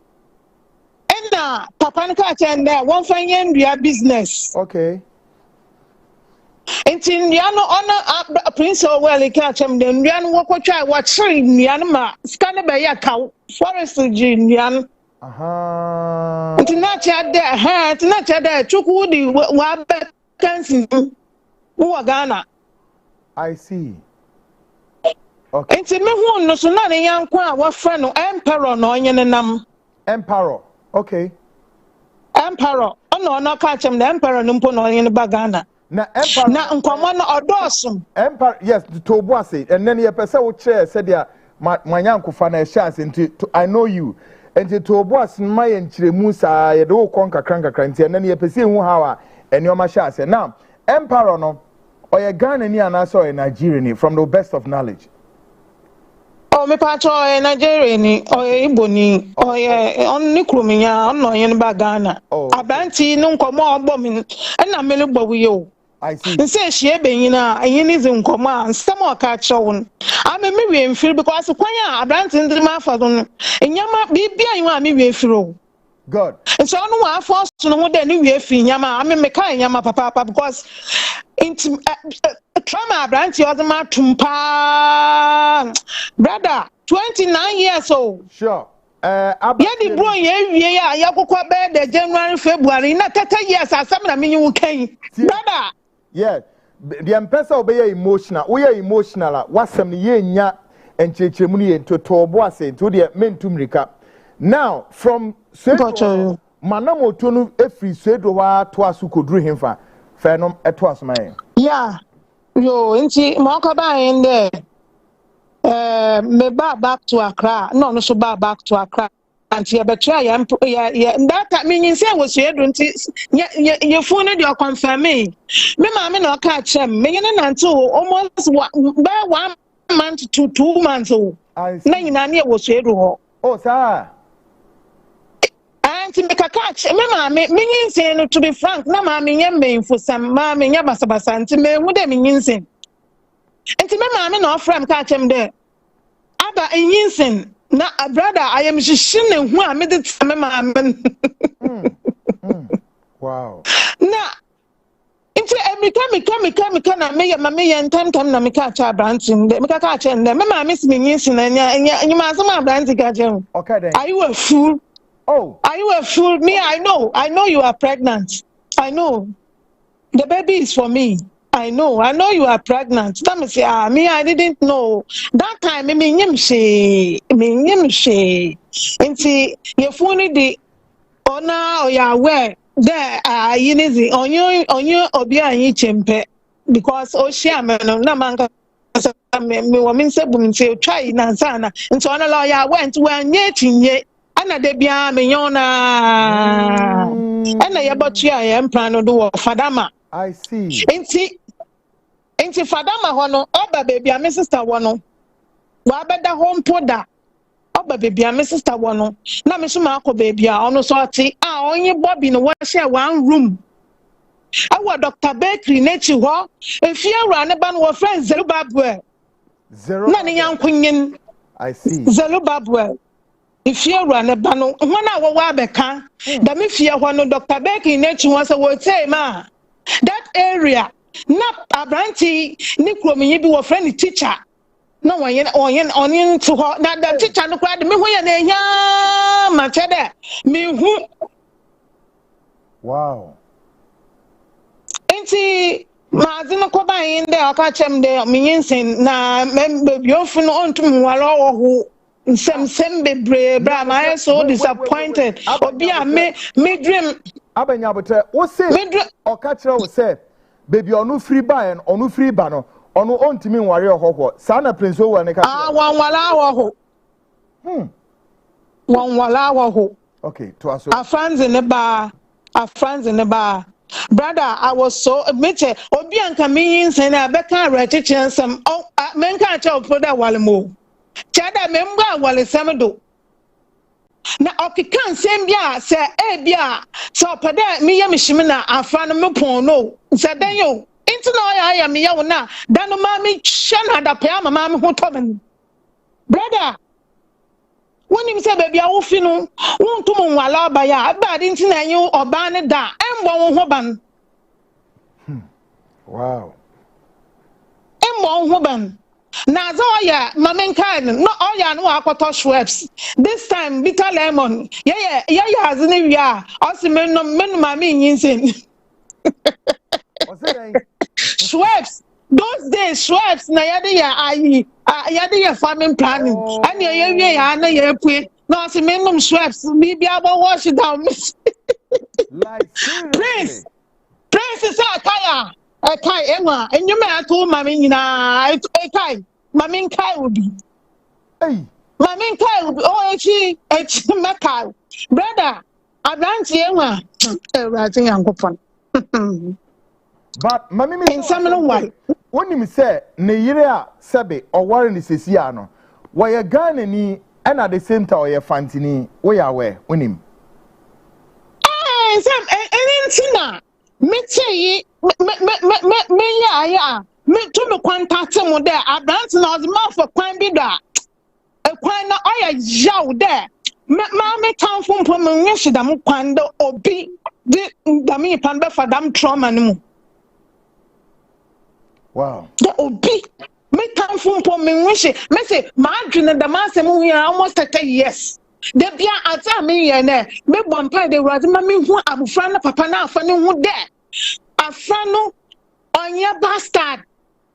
Enda papa ni ka chane de won fen yen dia business. Okay. Enti nua no ona Prince Owell catch him the nua no wokotwa watchiri nua no ma scan be ya ka forest ji nua no. Aha. Enti na cha de Chukwudi wa be kansi wo Ghana. I see. Okay. Enti me hu no so na ne yanko a wo frɛ no emperor no onye nenam. Emperor. Okay. Emperor. Ono catch him the emperor no mpo no onye ne ba Ghana. Na Emperor Na nkomo no odoso. Emperor, yes, to Boise, and then you person wo chair said ya manyankofa na ehia nti I know you. And to Boise my enchiremu sa ye do konka kranka kranti and then you person hu how a enioma hia say. Now, Emperor no oye Ghana ni anaso oye Nigerian from the best of knowledge. Oh, me pacho oye Nigeria ni, oye Igbo ni, oye onni kruminya, onno oye ni ba Ghana. Abranti no nkomo ogbo mi, na mele gbo wi yo. I see. Nse hie benyina, enyi zi nkomo a nsem o ka chewon. Ame me we mfiri because kwanya abranti ndiri ma afado no. Enyama bibia yin a me we firo. God. Nso no wa afọ so no de ni we fi nyama, ame me ka nyama papa because into trauma abranti ozema tumpa brother 29 years old. Sure. Yadi bro ye ya yakokwa be the January February na 30 years asam na me yu kan. Brother. Yeah. The empesa obey emotional. We are emotional. Wasam ni ye nya enchechemu ni to Boise to the mentumrika. Now from Swedo manamo tonu efri Swedo wa to asu kodru hemfa. Fenom eto asman. Yeah. Yo, inti mokoba in there. Me back to Accra. No, so back to Accra. And you betray that means I was here. Don't you phone it? You confirm me. Me, mamma, no catch him. Me, and two almost 1 month to 2 months old. Nine was here. Oh, sir. And to make a catch, me, saying to be frank, no, mammy, yam for some mammy, yabasabas, and to me, what they mean. And to me, mammy, no friend catch him there. Aba yinsen na brother I am shishine hu a me de tame mamman. Wow. Na into emika na me ya ntam na me ka cha brantin de me ka cha nde me mammy si yinsen anya ma so ma brantin ka je. Okay then. Are you a fool? Oh. Are you a fool? Me I know you are pregnant. I know. The baby is for me. I know you are pregnant. Let me say, me, I didn't know. That time, me nyimshe. Inti, you phone the honor or ya aware there, yinizi, on you, obia chempe. Because, share me, no man, me, woman said, women say, try Nansana. And so, on a lawyer went when yet in ye, Anna de Bia, Miona, and I about you, I am plan to do Fadama. I see. Inti Fadama hono oba baby a my sister wono wa beda home poda oba baby a my sister wono na me so ma akọ baby a ono so ati onye Bobby no wa share one room awa Dr. Bakery nechi ho efie awura ne ba no friend Zerubbabel na ne yankunyin I see Zerubbabel efie awura ne ba no ho na wo wa beka da me fie ho no Dr. Bakery nechi ho so wo tey ma that area na abranti ni krominyi bi wo friend teacher na onye to ho na the teacher no kwade me ho ya na ehia ma chede me hu. Wow. Enti maazi no ko ban inde aka chem de me yinsen na baby ofu no ontum wala wo nsem bebre bra ma so disappointed obi a me dream abanya bote wo say oka kire wo say baby onu free buy and onu free ba no onu ontimi nware ohokwo sa na Prince Owa ne ka wan wala ho okay to aso our friends in the bar brother I was so admitted obi anka me yin na beka rechichen some menka cha oproda walemo chada memba walesem do na okikan sem bia se bia so pada me ya mehimi na afra no me pon no se den yo inti na ya me ya wona dan no ma me hye na da pa ma me ho to me brother when him say baby awo fi no wontum nwala ba ya ba di inti na yin oba ne da embo wo ho ban. Wow. mo ho ban na za oya mamenkai no oya no akoto Schweppes this time bitter lemon yeah azini wi a o si menum mami nyinsen Schweppes those days Schweppes na yade ya farming planning and ye ya na ye pue no si menum Schweppes bibia bo wash down like Prince is a kaya kai enwa enyume atu mami nyina kai mami kai obi hey mami kai obi o echi mekai brother abranti enwa ewrati yankopon but mami me insamino why woni mi say ne yire a sebe oware ni sesi ano wo ye Ghana ni and at the same time ye fantini wo ya we wonim sam anything me tell me ya me to me contact mo there abranti na the mouth for kwan bi da e kwan na oya yaw there me town fo mpo me nyeshi da mo kwan do obi di da me pan be for dam trauma no mu wow the obi me town fo mpo me nyeshi me say ma adwene da ma asem hu almost 30 years de bia ata me ye na me bompa de wrade ma me hu abufra na papa na afa ne hu there afa no onya bastard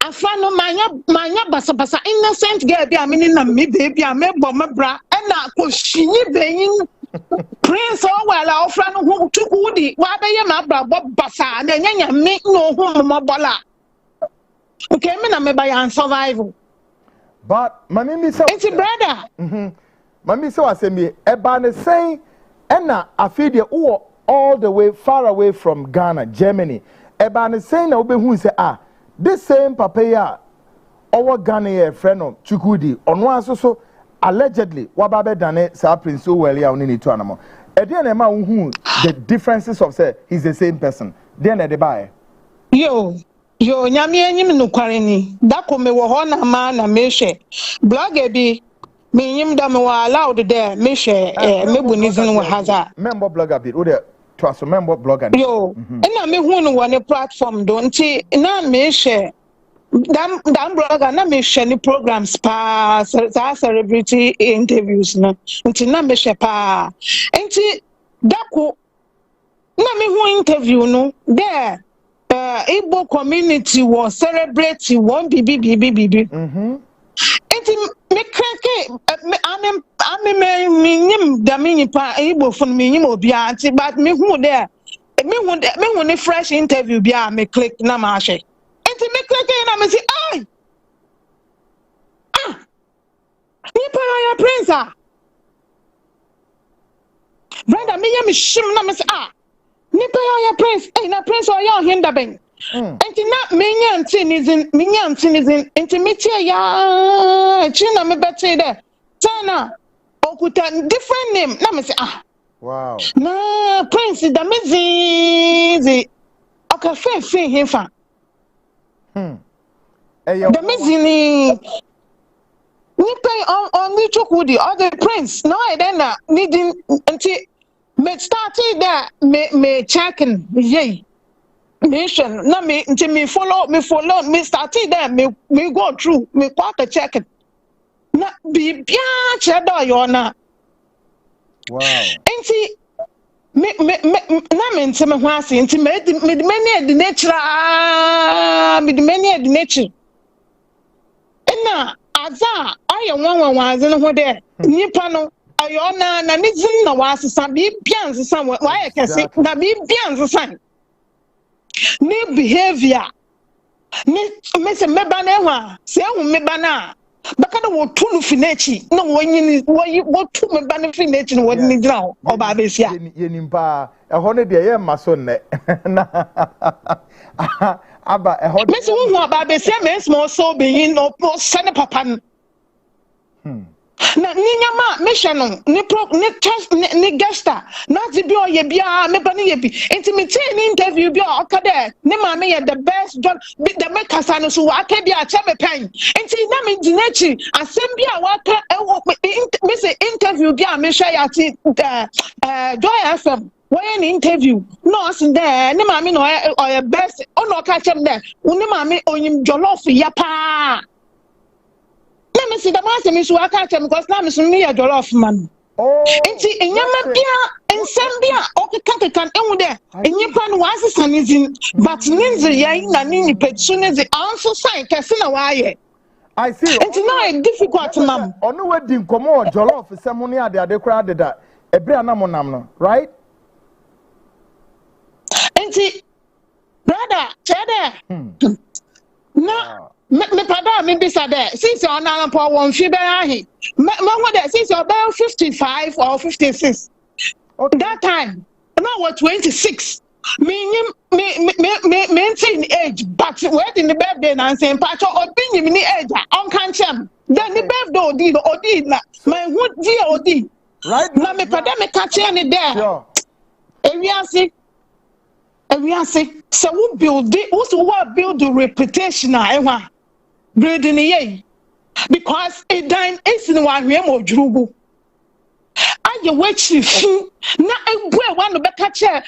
afa no manya basa innocent girl bi amini na me baby a me bom bra na ko shinyi beyin Prince owela ofra no hu Chukwudi wa be ye ma bra basa na nyanya me no hu mo bola okay me na me ba yan survival but mami mi say it's brother mami say wasemi eba ne sen na afide wo all the way far away from Ghana Germany eba ne sen na obehu say this same papa ya our Ghanaian friend of Chukwudi ono asoso allegedly wababe dane sa Prince Oweli a oni to anamo e dey na ma hu the differences of say he's the same person dey na dey buy yo nyame enyim no kware ni da ko me wo ho na ma na me hwe blogger bi me nyim da me wa allowed there me hwe me bunizin wo haza member blogger bi o dey to aso member blogger yo na me hu no one platform do nti na me hwe dam blogger na me hwe ni programs pa celebrity interviews na nti na me hwe pa nti da ko na me hu interview no there Igbo community was celebrating one bibi. Enti me kreke me nyim da me nipa Igbo fun me nyim obi anti but me hu there me hu ne fresh interview bia me click na ma hwe enti me kreke na me say nipa ya prince brother me ya me shim na me say nipa ya prince na prince o ya hinda ben enti na menya ntinizin enti metie ya chi na me bete de tana okuta different name na me say wow na prince da mezizi aka fe hefa da mezini nipa on ni Chukwudi or the prince no I then na needing enti me started there me checking yay mission na me follow me started there me go through me kwaka checking na bibia che do yo na wow enti me na me ntem ho ase enti me de many the nature na aza aye wanwan aze no ho de nipa no ayona na nizin na wasesa bi bianzesa wa ye kese na bi bianzesa ni behavior ni me se meba na ehwa se ehun meba na baka na wo tulu finechi na wo nyini wo tu meba na finechi na wo ni gira oba abesia ye nimpa eho ne de ye maso ne na aba eho me se wo oba abesia me small so be yin no sane papa na ninyama mission no ni gesta na ti bi oye bia me ba ni ye bi intimate ni interview bi o ka de ne ma me ye the best job the make kasa no so wa ka bi a che me pen inti na me dinachi asem bi a wa ka me say interview bi a me hwe ya ti Joy FM an interview. No, there, no mammy or your best, or no catch him there. Uni mammy or him jollof yapa. Let me see the master miss work at him because now is me a jollof man. Oh, and see, in Yamabia and Sambia, okay, can there. And you can was the sun is in, but Ninzi Yaina Nini Pet soon as the answer sign Cassina Wye. I see. It's not difficult, ma'am. On no wedding, come on, jollof is some money at the crowded that a brianam, right? And see, brother, Cheddar. No. Me pada me bisa there. Since you're on for one few bear since you're about 55 or 56. Okay. That time, now we're 26. Me age, but wait in the birthday and saying patch or being in the age on cancer. Then the birthday or did my wood dear. Right now, me pada me catch any there. Sure. And we are saying, so we build it, also build the reputation. Building a because a dime is in one way more drubu. I you wait now I want to back chair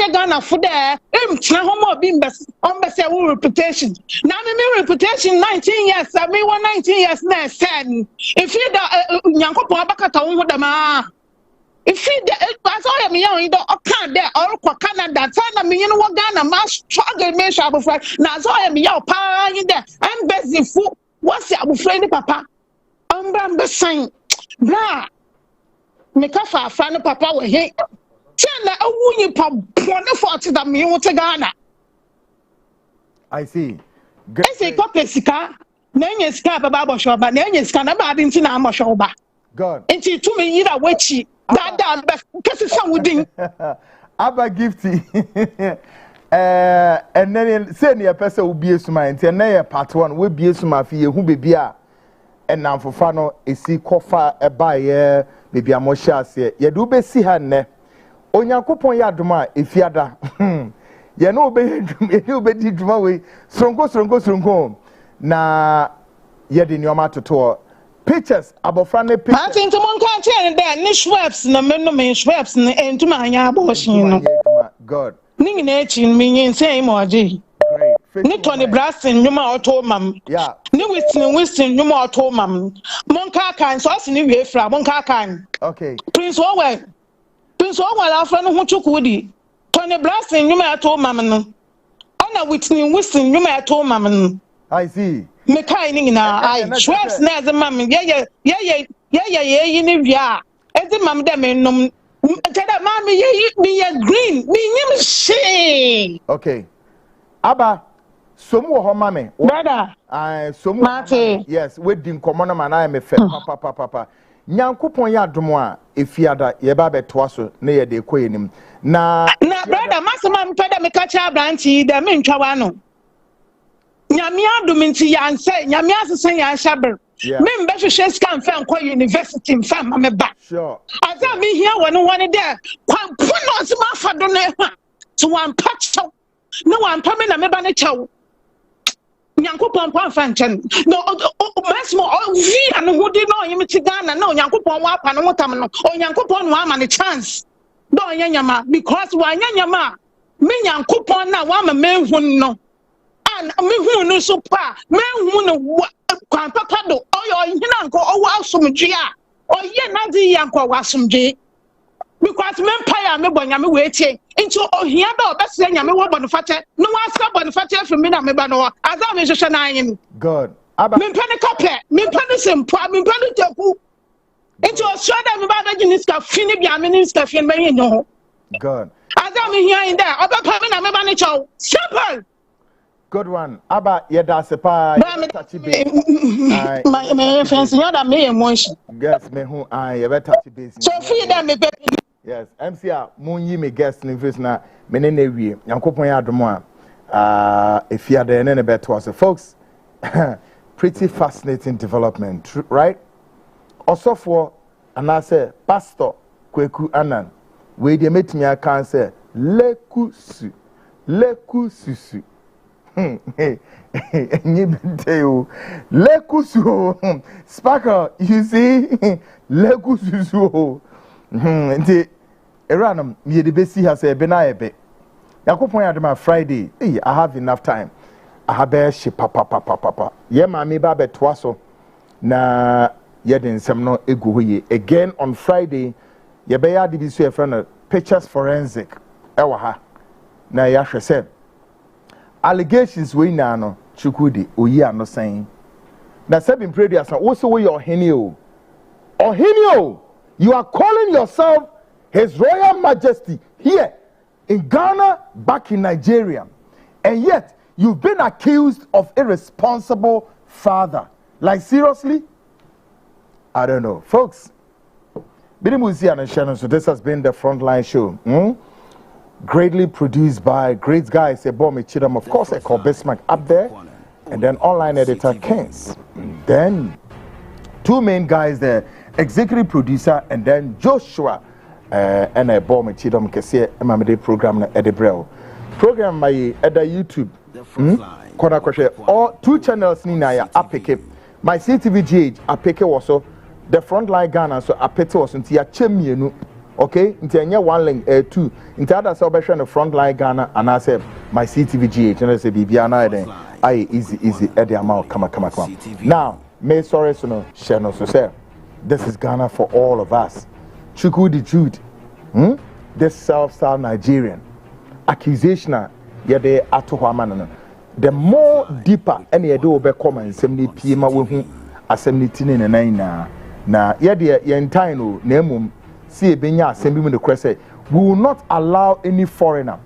Ghana for there. Homo being best on best reputation. Now my reputation 19 years, I mean 19 years next 10. If you Yanko Pabakata with the ma. If you pass all me young, you don't can't there or Canada, China, me, you know what Ghana must struggle, me, shall be friend. Now, so I am your pa in there. I'm busy fool. What's your friend, papa? I'm the same. Blah. Make a far friend, papa, will hate. Tell a woman pop 140 that me want to Ghana. I see. I say, Copesica, Nanya Scab about shop, but Nanya Scanaba didn't see I'm a shop. God. And she to me, either witchy. That because some would think. Abba gifty. And then say near person will be a suma and then part one will be a suma fee who be beer. And now for fano is see cofa a buyer, maybe a more shas here. You do be see her ne. On your coupon yaduma if yada. You know, be drama way. Strongo. Na yet in your matter tour. Pictures about friendly pictures. I think someone can't tell that niche webs, no men sweeps and to my abortion. God. Ning nature meaning same or G. Nick Tony Braston, you might told mum. Yeah. New Winston, you might told mum. Monka can sauce in the way from Monka can. Okay. Prince Orwell, our friend who took Woody. Tony Braston, you might told mum. Honor Whitney Winston, you might told mum. I see. Me kind na I Schweppes na the mum yeah as mum dem nom tada mommy me green me nim she okay Abba somu ho mame brother somu yes wedding komono man I me fe papa nyankopon ya domo a efiada ye ba beto so na ye de koyenim na brother masema mpeda me ka cha branchi de me ntwa no Nyamia Duminti and say, Nyamia say, I shabber. Member Shakes can fan quite university in Fam, I'm a back. Sure. I got me here when I wanted there. Quite put on some for the to one patch. No one coming a mebane chow. Yanko Pom Fanchen. No, Massimo, V and who did know him to Ghana. No, Yanko Pom Wap and Motamano, or Yanko Pom Waman a chance. No, Yanyama, because why Yanyama? Me Yanko Pom now, I'm a man who no. Me who no so pa me who no kwan papa do oyo hina nko owo asomdwe a oye na di yanko wasomdwe because me empire me bonya me wetie into ohia da obese nyame wo bonfate no wasa bonfate from me na me ba no aza me hwehwe na anyi god aba me pene kape me pene sempo me pene teku into oswada me ba da giniska fini bia me niska fini me nyo god aza me hia in there obepa me na me ba ne chow simple. Good one. Abba, yeah, sepa. Touchy base. My friends, you know that me emotion. Yes, me who I ever touchy base. So feed them, baby. Yes, MCA, moon ye me guest in first now. Menene we, Yankopon Yadomoa. If you are there, any better was folks. Pretty fascinating development, right? Also for, and I say, Pastor Kweku Anan, where they met me, I can say, Lekusu. Lekusu Sparkle, you see, Lekusu. Eranum, me the best has a benaebe. Yakupon Adama Friday, I have enough time. I have a ship, papa. Ye mammy babe twaso. Na yedin some no egu again on Friday. Ye be ya dibisu a friend pictures forensic. Ewaha. Na yasha said allegations we no Chukwudi oyi ano saying. Na seven previous also we your henio. Ohenio, you are calling yourself His Royal Majesty here in Ghana, back in Nigeria, and yet you've been accused of irresponsible father. Like seriously? I don't know, folks. So this has been the Frontline Show. Greatly produced by great guys, Ebomi Chidam, of course, I call Bismarck up there, and then online editor Kens. Then two main guys there, executive producer, and then Joshua and Ebomi Chidam Kese Emamide program at the Braille. Program my at the YouTube. Kona kwashe all two channels ni na ya apeke. My CTVGH apeke also the Frontline Ghana so apete was nti ya chemienu. Okay, nti enye one link two. Nti ada so be hwe the Frontline Ghana and I say my CTVGH and I say bibia na den aye easy at the amount come. Now, may sorry so no share no so say this is Ghana for all of us. Chukwudi Jude, this self-styled Nigerian accusation yede atohwama no. The more deeper any yede obekoma nsem piema we hu asem ni tine na yede yentan no na emum see ebenya asem bi mu de kwese we will not allow any foreigner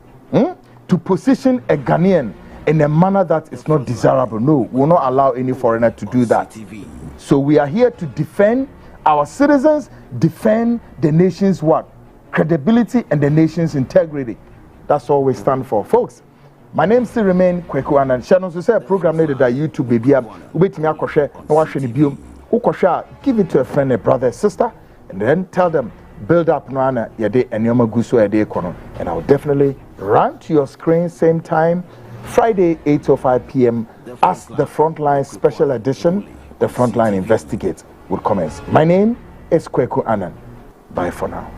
to position a Ghanaian in a manner that is not desirable. No, we will not allow any foreigner to do that. So we are here to defend our citizens, defend the nation's what? Credibility and the nation's integrity. That's all we stand for. Folks, my name still remain Kweku and Shannon so say a program needed that YouTube baby up. Wait me akoshe no washe ni biom. Ukosha give it to a friend, a brother, a sister, and then tell them build up no ana yede enyoma guso yede kono. And I'll definitely run to your screen same time Friday 8:05 p.m. as the Frontline special edition, the Frontline Investigate will commence. My name is Kweku Anan. Bye for now.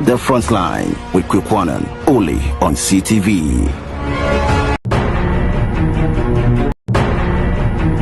The Frontline with Kweku Anan, only on CTV.